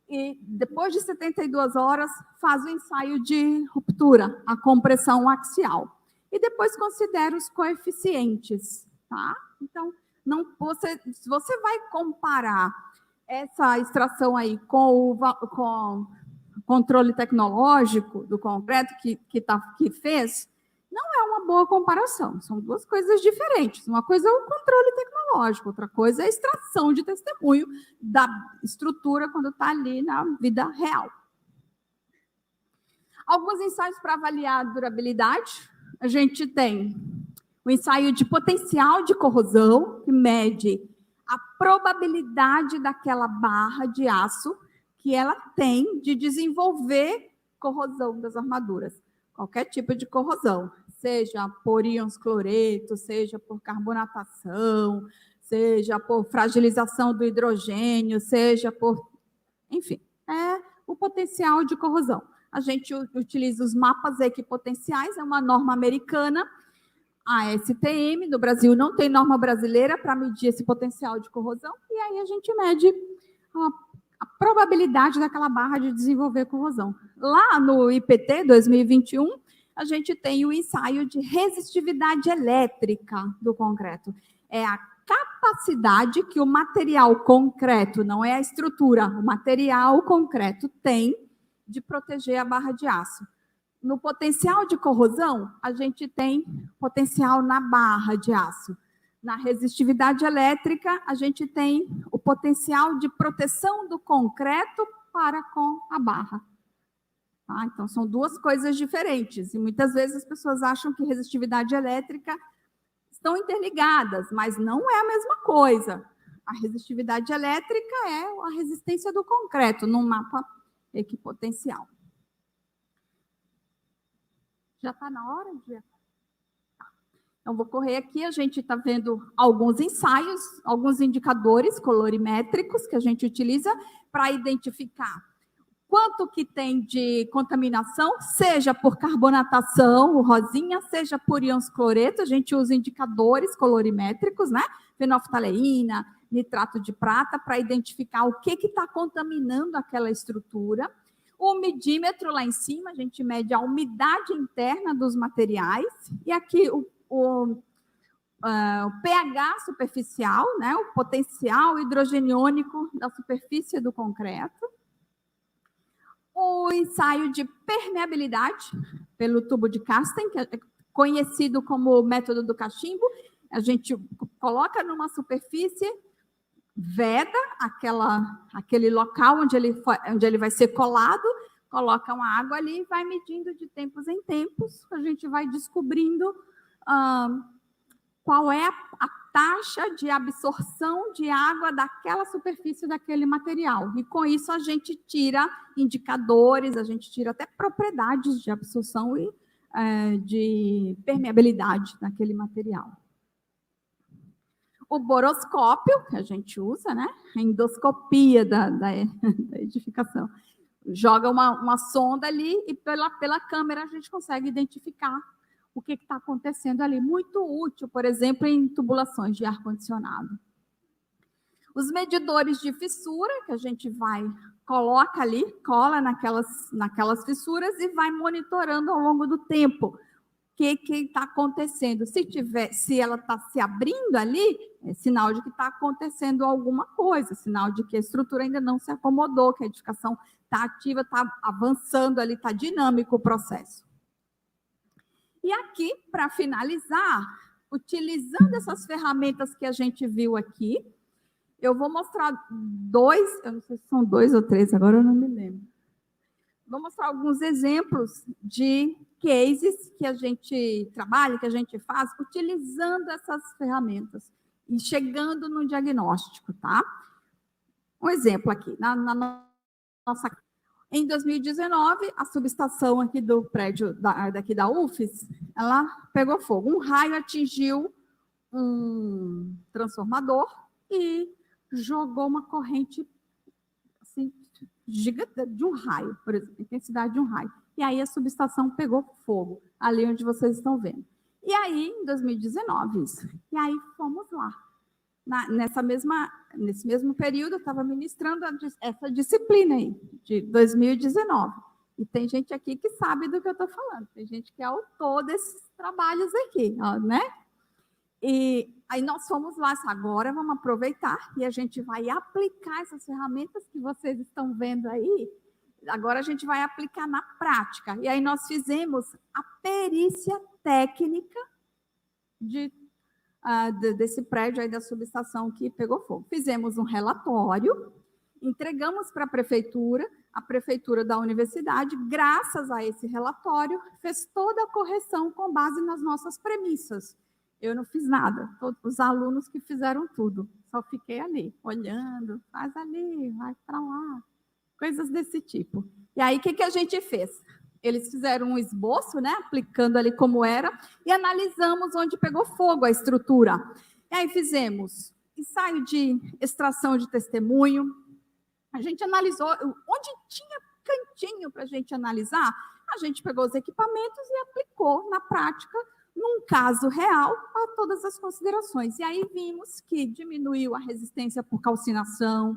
e depois de 72 horas, faz o ensaio de ruptura, a compressão axial. E depois considera os coeficientes, tá? Então, se você vai comparar essa extração aí com o controle tecnológico do concreto que fez, não é uma boa comparação. São duas coisas diferentes. Uma coisa é o controle tecnológico, outra coisa é a extração de testemunho da estrutura quando está ali na vida real. Alguns ensaios para avaliar a durabilidade. A gente tem o ensaio de potencial de corrosão, que mede a probabilidade daquela barra de aço que ela tem de desenvolver corrosão das armaduras. Qualquer tipo de corrosão, seja por íons cloreto, seja por carbonatação, seja por fragilização do hidrogênio, seja por... Enfim, é o potencial de corrosão. A gente utiliza os mapas equipotenciais, é uma norma americana, a STM, no Brasil não tem norma brasileira para medir esse potencial de corrosão, e aí a gente mede a probabilidade daquela barra de desenvolver corrosão. Lá no IPT 2021, a gente tem o ensaio de resistividade elétrica do concreto. É a capacidade que o material concreto, não é a estrutura, o material concreto tem de proteger a barra de aço. No potencial de corrosão, a gente tem potencial na barra de aço. Na resistividade elétrica, a gente tem o potencial de proteção do concreto para com a barra. Tá? Então, são duas coisas diferentes. E muitas vezes as pessoas acham que resistividade elétrica estão interligadas, mas não é a mesma coisa. A resistividade elétrica é a resistência do concreto no mapa equipotencial. Já está na hora de... Então, vou correr aqui, a gente está vendo alguns ensaios, alguns indicadores colorimétricos que a gente utiliza para identificar quanto que tem de contaminação, seja por carbonatação, o rosinha, seja por íons cloreto, a gente usa indicadores colorimétricos, né? Fenolftaleína, nitrato de prata, para identificar o que está contaminando aquela estrutura. O medímetro lá em cima, a gente mede a umidade interna dos materiais, e aqui o pH superficial, né, o potencial hidrogeniônico da superfície do concreto. O ensaio de permeabilidade pelo tubo de Karsten, que é conhecido como método do cachimbo. A gente coloca numa superfície, veda aquele local onde ele vai ser colado, coloca uma água ali e vai medindo de tempos em tempos. A gente vai descobrindo qual é a taxa de absorção de água daquela superfície daquele material. E com isso a gente tira indicadores, a gente tira até propriedades de absorção e de permeabilidade daquele material. O boroscópio, que a gente usa, né? A endoscopia da edificação. Joga uma sonda ali e pela câmera a gente consegue identificar o que está acontecendo ali. Muito útil, por exemplo, em tubulações de ar-condicionado. Os medidores de fissura, que a gente coloca ali, cola naquelas fissuras e vai monitorando ao longo do tempo o que está acontecendo. Se ela está se abrindo ali, é sinal de que está acontecendo alguma coisa, sinal de que a estrutura ainda não se acomodou, que a edificação está ativa, está avançando ali, está dinâmico o processo. E aqui, para finalizar, utilizando essas ferramentas que a gente viu aqui, eu vou mostrar eu não sei se são 2 ou 3, agora eu não me lembro. Vou mostrar alguns exemplos de cases que a gente trabalha, que a gente faz, utilizando essas ferramentas e chegando no diagnóstico, tá? Um exemplo aqui, na nossa... Em 2019, a subestação aqui do prédio daqui da UFES, ela pegou fogo. Um raio atingiu um transformador e jogou uma corrente assim, gigante de um raio, por exemplo, intensidade de um raio. E aí a subestação pegou fogo, ali onde vocês estão vendo. E aí, em 2019, isso. E aí fomos lá. Nesse mesmo período, eu estava ministrando essa disciplina aí, de 2019. E tem gente aqui que sabe do que eu estou falando. Tem gente que é autor desses trabalhos aqui, ó, né? E aí nós fomos lá, agora vamos aproveitar e a gente vai aplicar essas ferramentas que vocês estão vendo aí. Agora a gente vai aplicar na prática. E aí nós fizemos a perícia técnica desse prédio aí da subestação que pegou fogo. Fizemos um relatório, entregamos para a prefeitura da universidade, graças a esse relatório, fez toda a correção com base nas nossas premissas. Eu não fiz nada, todos os alunos que fizeram tudo, só fiquei ali, olhando, faz ali, vai para lá, coisas desse tipo. E aí, o que a gente fez? Eles fizeram um esboço, né, aplicando ali como era, e analisamos onde pegou fogo a estrutura. E aí fizemos ensaio de extração de testemunho, a gente analisou, onde tinha cantinho para a gente analisar, a gente pegou os equipamentos e aplicou na prática, num caso real, a todas as considerações. E aí vimos que diminuiu a resistência por calcinação,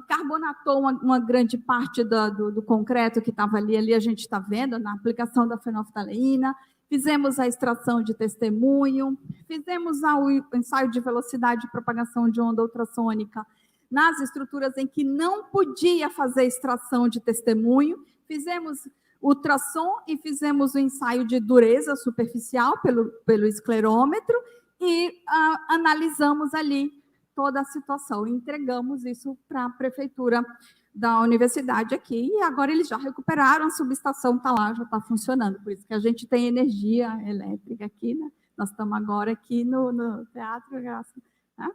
carbonatou uma grande parte do concreto que estava ali a gente está vendo, na aplicação da fenolftaleína, fizemos a extração de testemunho, fizemos o ensaio de velocidade de propagação de onda ultrassônica nas estruturas em que não podia fazer extração de testemunho, fizemos ultrassom e fizemos o ensaio de dureza superficial pelo esclerômetro e analisamos ali toda a situação. Entregamos isso para a prefeitura da universidade aqui, e agora eles já recuperaram, a subestação está lá, já está funcionando, por isso que a gente tem energia elétrica aqui, né? Nós estamos agora aqui no Teatro Graça. Né?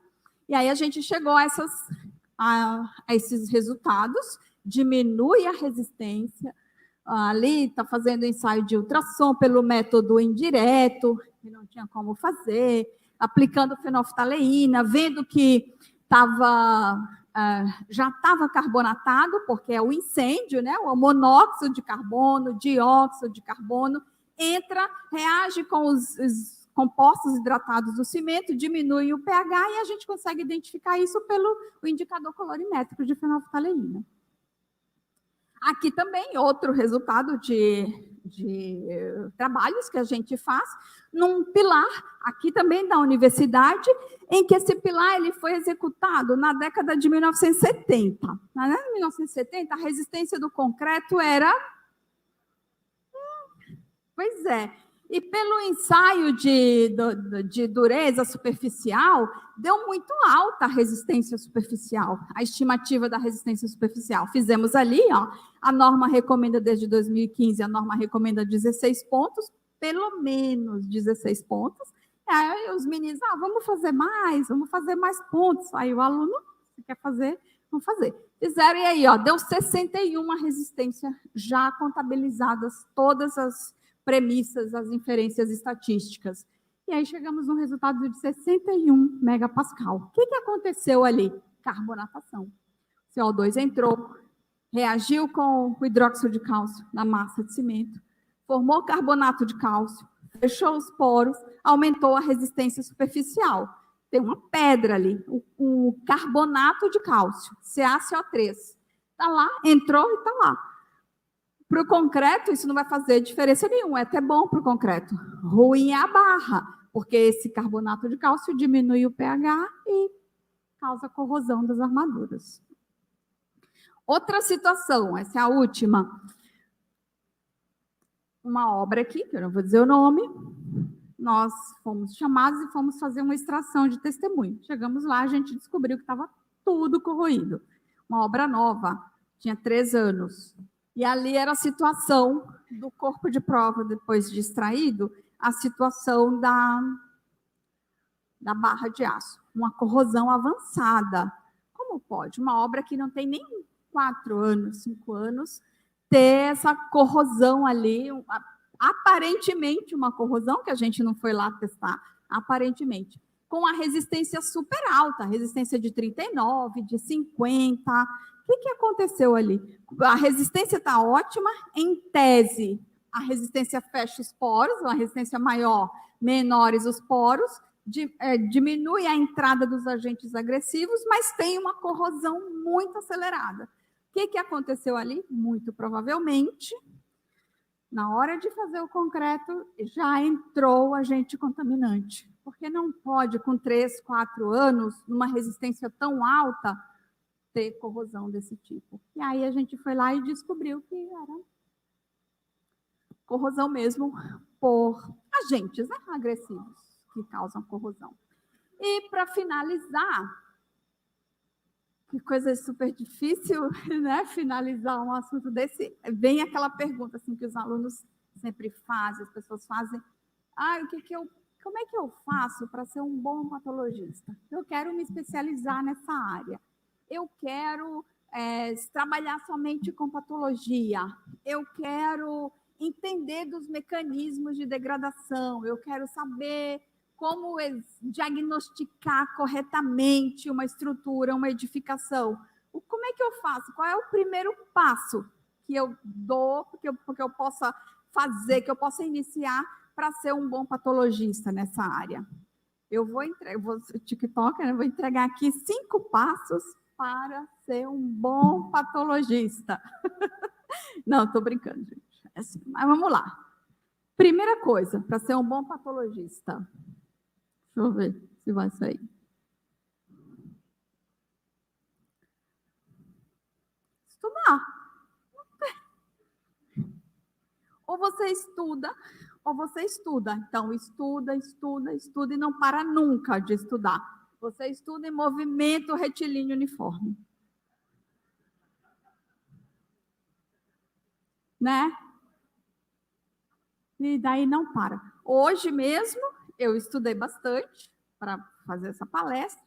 E aí a gente chegou a esses resultados, diminui a resistência, ali está fazendo ensaio de ultrassom pelo método indireto, que não tinha como fazer, aplicando fenolftaleína, vendo que já estava carbonatado, porque é o incêndio, né? O monóxido de carbono, dióxido de carbono, entra, reage com os compostos hidratados do cimento, diminui o pH e a gente consegue identificar isso pelo indicador colorimétrico de fenolftaleína. Aqui também outro resultado de trabalhos que a gente faz num pilar, aqui também da universidade, em que esse pilar ele foi executado na década de 1970. Na década de 1970, a resistência do concreto era... Pois é. E pelo ensaio de dureza superficial, deu muito alta a resistência superficial, a estimativa da resistência superficial. Fizemos ali, ó, a norma recomenda desde 2015, a norma recomenda 16 pontos, pelo menos 16 pontos. Aí os meninos, vamos fazer mais pontos. Aí o aluno, se quer fazer, vamos fazer. Fizeram e aí, ó, deu 61 resistência já contabilizadas, todas as premissas, as inferências estatísticas. E aí chegamos num resultado de 61 megapascal. O que aconteceu ali? Carbonatação. CO2 entrou, reagiu com o hidróxido de cálcio na massa de cimento, formou carbonato de cálcio, fechou os poros, aumentou a resistência superficial. Tem uma pedra ali, o carbonato de cálcio, CaCO3. Está lá, entrou e está lá. Para o concreto, isso não vai fazer diferença nenhuma, é até bom para o concreto. Ruim é a barra, porque esse carbonato de cálcio diminui o pH e causa corrosão das armaduras. Outra situação, essa é a última. Uma obra aqui, que eu não vou dizer o nome, nós fomos chamados e fomos fazer uma extração de testemunho. Chegamos lá, a gente descobriu que estava tudo corroído. Uma obra nova, tinha 3 anos. E ali era a situação do corpo de prova, depois de extraído, a situação da barra de aço. Uma corrosão avançada. Como pode? Uma obra que não tem nem 4 anos, 5 anos, ter essa corrosão ali, aparentemente uma corrosão, que a gente não foi lá testar, aparentemente, com a resistência super alta, resistência de 39, de 50. O que aconteceu ali? A resistência está ótima, em tese, a resistência fecha os poros, uma resistência maior, menores os poros, diminui a entrada dos agentes agressivos, mas tem uma corrosão muito acelerada. O que aconteceu ali? Muito provavelmente, na hora de fazer o concreto, já entrou o agente contaminante, porque não pode, com 3, 4 anos, numa resistência tão alta, ter corrosão desse tipo. E aí a gente foi lá e descobriu que era corrosão mesmo por agentes, né, agressivos que causam corrosão. E para finalizar, que coisa super difícil, né, finalizar um assunto desse, vem aquela pergunta assim que os alunos sempre fazem, as pessoas fazem, como é que eu faço para ser um bom patologista? Eu quero me especializar nessa área. Eu quero trabalhar somente com patologia, eu quero entender dos mecanismos de degradação, eu quero saber como diagnosticar corretamente uma estrutura, uma edificação. Como é que eu faço? Qual é o primeiro passo que eu dou, que eu possa fazer, que eu possa iniciar para ser um bom patologista nessa área? Eu vou TikTok, eu vou entregar aqui 5 passos para ser um bom patologista. Não, estou brincando, gente. É assim, mas vamos lá. Primeira coisa, para ser um bom patologista. Deixa eu ver se vai sair. Estudar. Ou você estuda, ou você estuda. Então, estuda e não para nunca de estudar. Você estuda em movimento retilíneo uniforme. Né? E daí não para. Hoje mesmo, eu estudei bastante para fazer essa palestra,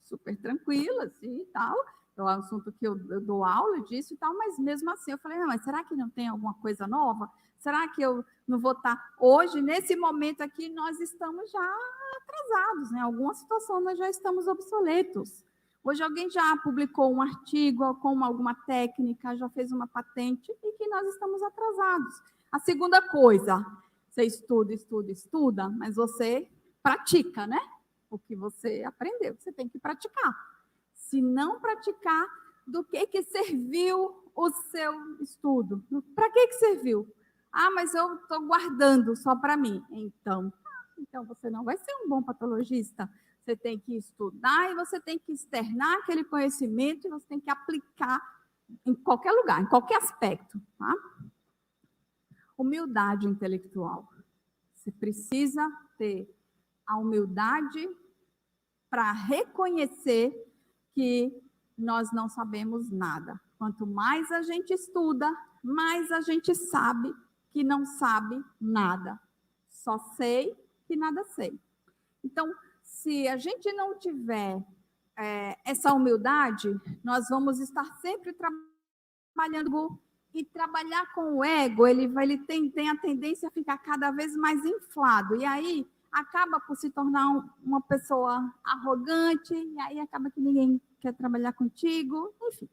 super tranquila, assim, e tal. É um assunto que eu dou aula disso e tal, mas mesmo assim eu falei, não, mas será que não tem alguma coisa nova? Será que eu não vou estar... Hoje, nesse momento aqui, nós estamos já atrasados, né? Alguma situação nós já estamos obsoletos. Hoje alguém já publicou um artigo com alguma técnica, já fez uma patente e que nós estamos atrasados. A segunda coisa, você estuda, mas você pratica, né? O que você aprendeu, você tem que praticar. Se não praticar, do que serviu o seu estudo? Para que serviu? Ah, mas eu estou guardando só para mim. Então você não vai ser um bom patologista. Você tem que estudar e você tem que externar aquele conhecimento e você tem que aplicar em qualquer lugar, em qualquer aspecto. Tá? Humildade intelectual. Você precisa ter a humildade para reconhecer que nós não sabemos nada. Quanto mais a gente estuda, mais a gente sabe que não sabe nada. Só sei que nada sei. Então, se a gente não tiver essa humildade, nós vamos estar sempre trabalhando, e trabalhar com o ego, ele tem a tendência a ficar cada vez mais inflado, e aí acaba por se tornar uma pessoa arrogante, e aí acaba que ninguém quer trabalhar contigo, enfim.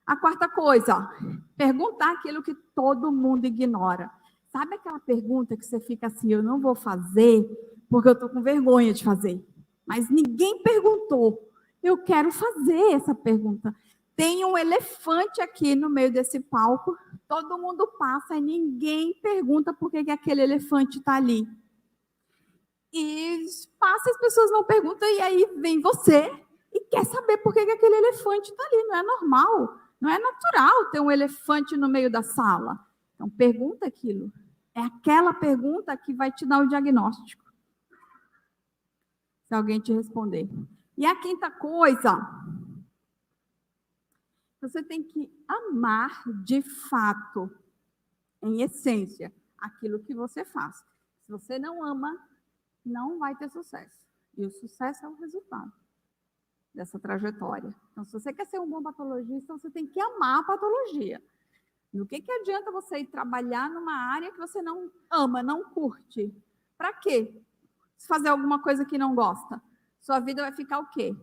A quarta coisa, perguntar aquilo que todo mundo ignora. Sabe aquela pergunta que você fica assim, eu não vou fazer porque eu estou com vergonha de fazer. Mas ninguém perguntou. Eu quero fazer essa pergunta. Tem um elefante aqui no meio desse palco, todo mundo passa e ninguém pergunta por que aquele elefante está ali. E passa, as pessoas não perguntam, e aí vem você e quer saber por que aquele elefante está ali. Não é normal, não é natural ter um elefante no meio da sala. Então, pergunta aquilo. É aquela pergunta que vai te dar o diagnóstico. Se alguém te responder. E a quinta coisa, você tem que amar de fato, em essência, aquilo que você faz. Se você não ama, não vai ter sucesso. E o sucesso é o resultado dessa trajetória. Então, se você quer ser um bom patologista, você tem que amar a patologia. No que adianta você ir trabalhar numa área que você não ama, não curte? Para quê? Fazer alguma coisa que não gosta. Sua vida vai ficar o quê?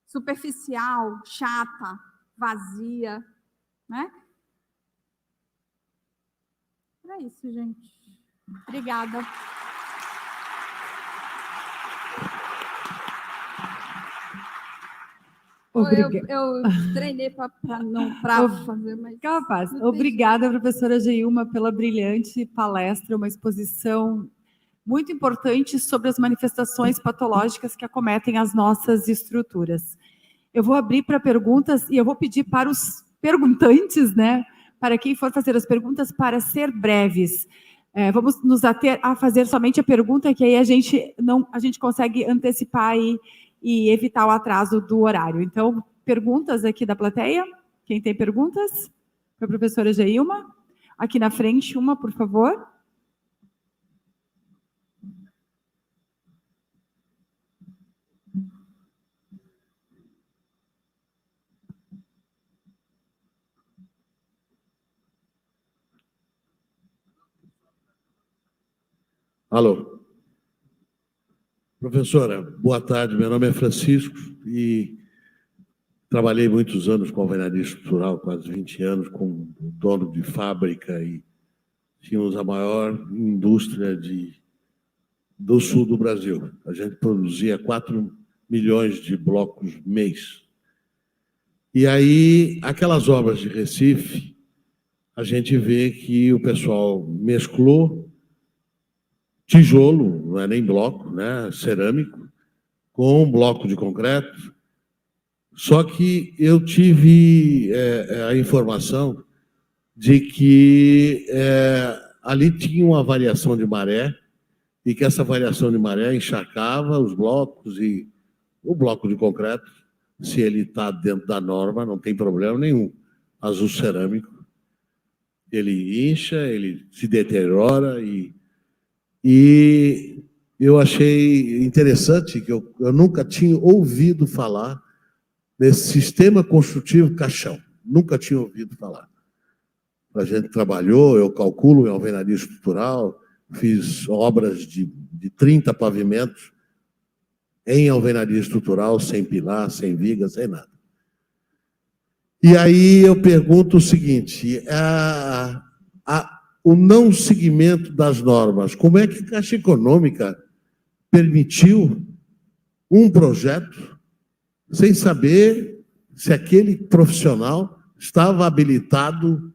Superficial, chata, vazia, né? É isso, gente. Obrigada. Eu treinei para fazer, mas... Capaz. Obrigada, professora Geilma, pela brilhante palestra, uma exposição muito importante sobre as manifestações patológicas que acometem as nossas estruturas. Eu vou abrir para perguntas e eu vou pedir para os perguntantes, né, para quem for fazer as perguntas, para ser breves. Vamos nos ater a fazer somente a pergunta, que aí a gente consegue antecipar e evitar o atraso do horário. Então, perguntas aqui da plateia? Quem tem perguntas? Para a professora Geilma. Aqui na frente, uma, por favor. Alô. Professora, boa tarde. Meu nome é Francisco e trabalhei muitos anos com alvenaria estrutural, quase 20 anos, como dono de fábrica, e tínhamos a maior indústria do sul do Brasil. A gente produzia 4 milhões de blocos mês. E aí, aquelas obras de Recife, a gente vê que o pessoal mesclou tijolo, não é nem bloco, né, cerâmico, com um bloco de concreto. Só que eu tive a informação de que ali tinha uma variação de maré e que essa variação de maré encharcava os blocos, e o bloco de concreto, se ele está dentro da norma, não tem problema nenhum. Mas o cerâmico, ele incha, ele se deteriora, e E eu achei interessante que eu nunca tinha ouvido falar desse sistema construtivo caixão. Nunca tinha ouvido falar. A gente trabalhou, eu calculo em alvenaria estrutural, fiz obras de 30 pavimentos em alvenaria estrutural, sem pilar, sem vigas, sem nada. E aí eu pergunto o seguinte, o não seguimento das normas, como é que a Caixa Econômica permitiu um projeto sem saber se aquele profissional estava habilitado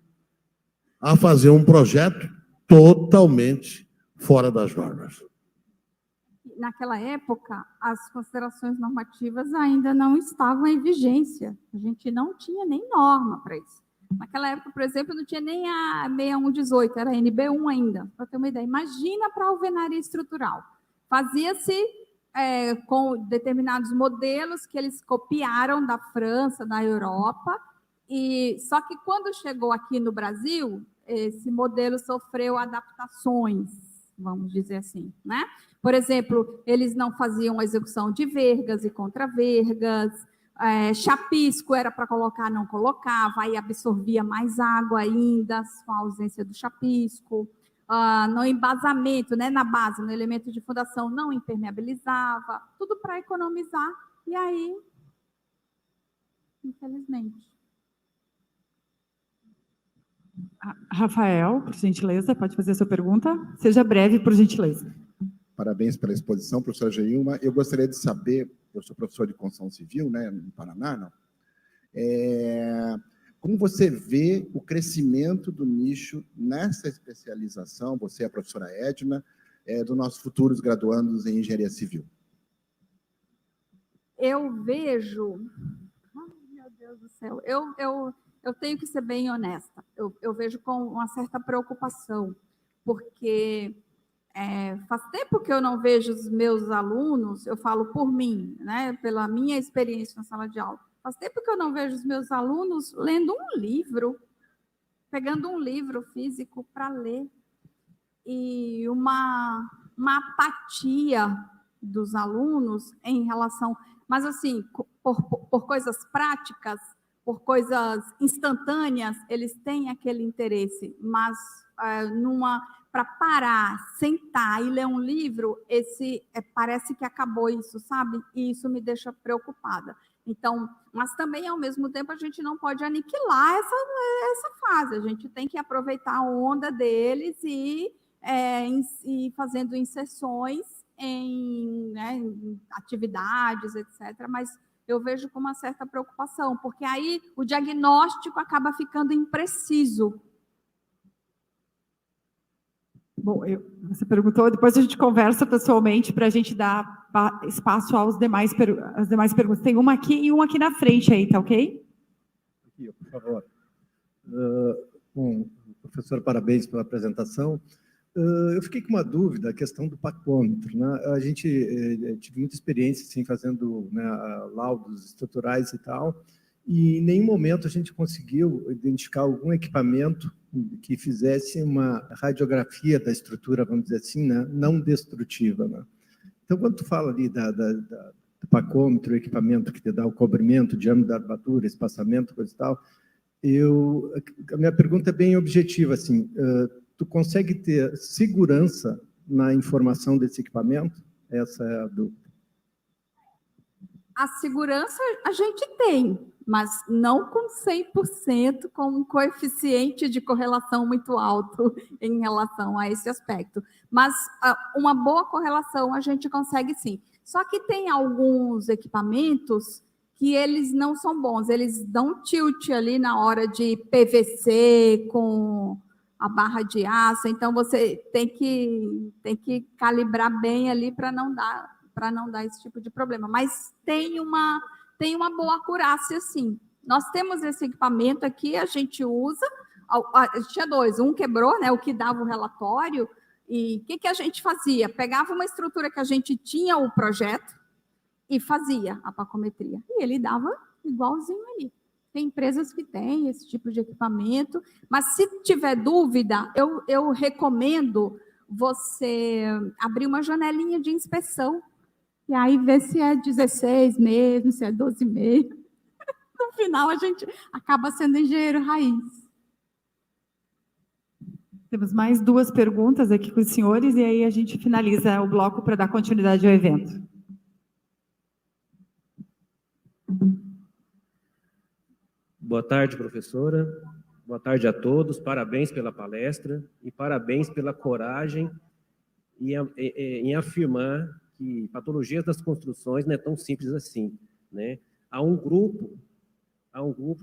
a fazer um projeto totalmente fora das normas? Naquela época, as considerações normativas ainda não estavam em vigência. A gente não tinha nem norma para isso. Naquela época, por exemplo, não tinha nem a 6118, era a NB1 ainda, para ter uma ideia. Imagina para a alvenaria estrutural. Fazia-se com determinados modelos que eles copiaram da França, da Europa, e só que quando chegou aqui no Brasil, esse modelo sofreu adaptações, vamos dizer assim, né? Por exemplo, eles não faziam execução de vergas e contravergas, chapisco era para colocar, não colocava, aí absorvia mais água ainda, com a ausência do chapisco. No embasamento, né, na base, no elemento de fundação, não impermeabilizava, tudo para economizar, e aí, infelizmente. Rafael, por gentileza, pode fazer a sua pergunta? Seja breve, por gentileza. Parabéns pela exposição, professora Geilma. Eu gostaria de saber, eu sou professor de construção civil, né, no Paraná, não? Como você vê o crescimento do nicho nessa especialização, você, a professora Edna, dos nossos futuros graduandos em engenharia civil? Eu vejo... Ai, meu Deus do céu. Eu tenho que ser bem honesta. Eu vejo com uma certa preocupação, porque... faz tempo que eu não vejo os meus alunos, eu falo por mim, né, pela minha experiência na sala de aula, faz tempo que eu não vejo os meus alunos lendo um livro, pegando um livro físico para ler, e uma apatia dos alunos em relação, mas assim, por coisas práticas, por coisas instantâneas, eles têm aquele interesse, mas para parar, sentar e ler um livro, parece que acabou isso, sabe? E isso me deixa preocupada. Então, mas também, ao mesmo tempo, a gente não pode aniquilar essa fase, a gente tem que aproveitar a onda deles e fazendo inserções em atividades, etc., mas eu vejo com uma certa preocupação, porque aí o diagnóstico acaba ficando impreciso. Bom, você perguntou, depois a gente conversa pessoalmente para a gente dar espaço às demais perguntas. Tem uma aqui e uma aqui na frente aí, tá ok? Aqui, por favor. Bom, professor, parabéns pela apresentação. Eu fiquei com uma dúvida, a questão do pacômetro, né? A gente tive muita experiência assim, fazendo, né, laudos estruturais e tal, e em nenhum momento a gente conseguiu identificar algum equipamento que fizesse uma radiografia da estrutura, vamos dizer assim, né, não destrutiva, né? Então, quando tu fala ali do pacômetro, o equipamento que te dá o cobrimento, o diâmetro da armatura, espaçamento, coisa e tal, a minha pergunta é bem objetiva, assim, tu consegue ter segurança na informação desse equipamento? Essa é a dúvida. A segurança a gente tem, mas não com 100%, com um coeficiente de correlação muito alto em relação a esse aspecto. Mas uma boa correlação a gente consegue sim. Só que tem alguns equipamentos que eles não são bons, eles dão tilt ali na hora de PVC com a barra de aço, então você tem que calibrar bem ali para não dar esse tipo de problema. Mas tem uma boa acurácia, sim. Nós temos esse equipamento aqui, a gente usa, tinha dois, um quebrou, né, o que dava o relatório, e o que a gente fazia? Pegava uma estrutura que a gente tinha o projeto e fazia a pacometria, e ele dava igualzinho ali. Tem empresas que têm esse tipo de equipamento, mas se tiver dúvida, eu recomendo você abrir uma janelinha de inspeção, e aí ver se é 16 mesmo, se é 12 meses. No final, a gente acaba sendo engenheiro raiz. Temos mais 2 perguntas aqui com os senhores, e aí a gente finaliza o bloco para dar continuidade ao evento. Boa tarde, professora. Boa tarde a todos. Parabéns pela palestra e parabéns pela coragem em afirmar que patologias das construções não é tão simples assim, né? Há um grupo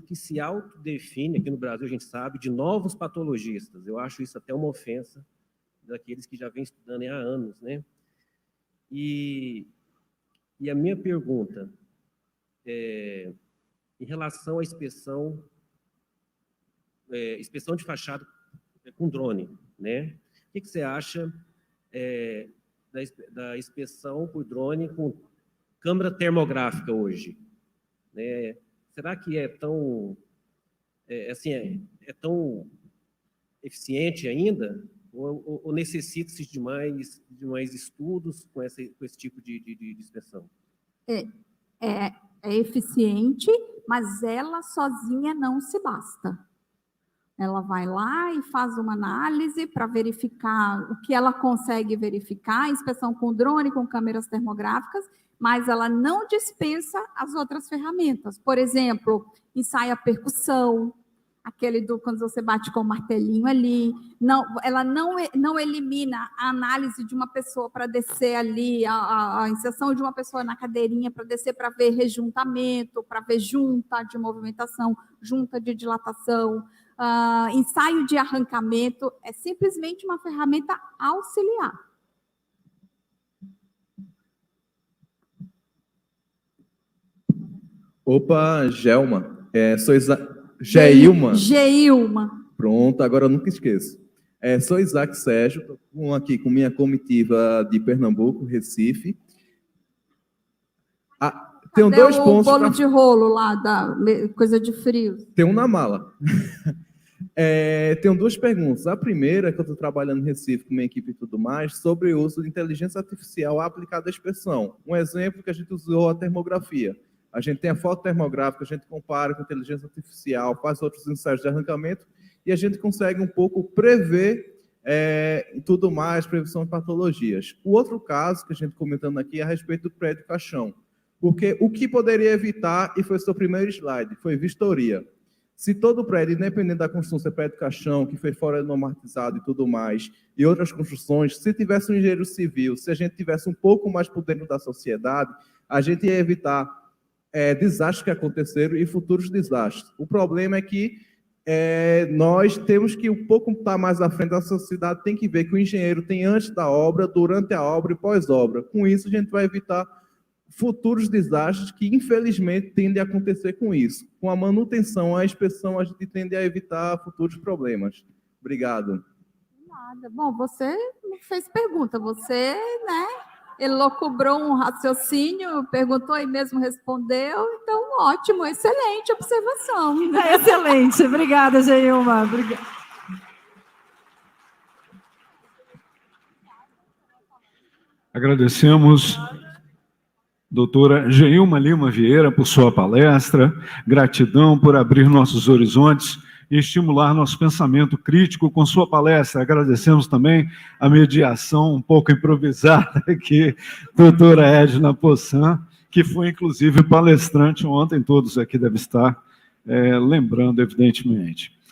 que se autodefine, aqui no Brasil a gente sabe, de novos patologistas. Eu acho isso até uma ofensa daqueles que já vêm estudando há anos, né? E a minha pergunta é em relação à inspeção de fachada com drone, né? O que você acha da inspeção por drone com câmera termográfica hoje? Né? Será que é tão tão eficiente ainda? Ou necessita-se de mais estudos com esse tipo de inspeção? É eficiente, mas ela sozinha não se basta. Ela vai lá e faz uma análise para verificar o que ela consegue verificar, inspeção com drone, com câmeras termográficas, mas ela não dispensa as outras ferramentas. Por exemplo, ensaia percussão, aquele quando você bate com o martelinho ali. Não, ela não elimina a análise de uma pessoa para descer ali, a inserção de uma pessoa na cadeirinha para descer, para ver rejuntamento, para ver junta de movimentação, junta de dilatação, ensaio de arrancamento. É simplesmente uma ferramenta auxiliar. Opa, Gelma. Geilma. Geilma. Pronto, agora eu nunca esqueço. Sou Isaac Sérgio, estou aqui com minha comitiva de Pernambuco, Recife. Tenho Cadê 2 pontos. O bolo de rolo lá, da coisa de frio. Tem um na mala. Tenho 2 perguntas. A primeira é que eu estou trabalhando em Recife com minha equipe e tudo mais, sobre o uso de inteligência artificial aplicada à inspeção. Um exemplo que a gente usou a termografia. A gente tem a foto termográfica, a gente compara com inteligência artificial, faz outros ensaios de arrancamento e a gente consegue um pouco prever tudo mais, previsão de patologias. O outro caso que a gente comentando aqui é a respeito do prédio caixão, porque o que poderia evitar, e foi o seu primeiro slide, foi vistoria. Se todo prédio, independente da construção, se é prédio caixão, que foi fora normatizado e tudo mais, e outras construções, se tivesse um engenheiro civil, se a gente tivesse um pouco mais por dentro da sociedade, a gente ia evitar desastres que aconteceram e futuros desastres. O problema é que nós temos que um pouco estar mais à frente da sociedade, tem que ver que o engenheiro tem antes da obra, durante a obra e pós-obra. Com isso, a gente vai evitar futuros desastres que, infelizmente, tendem a acontecer com isso. Com a manutenção, a inspeção, a gente tende a evitar futuros problemas. Obrigado. Nada. Bom, você não fez pergunta, você, né? Elocubrou um raciocínio, perguntou e mesmo respondeu, então ótimo, excelente observação. Excelente, obrigada, Geilma. Obrigada. Agradecemos, doutora Geilma Lima Vieira, por sua palestra, gratidão por abrir nossos horizontes e estimular nosso pensamento crítico com sua palestra. Agradecemos também a mediação um pouco improvisada aqui, doutora Edna Poçan, que foi, inclusive, palestrante ontem, todos aqui devem estar lembrando, evidentemente.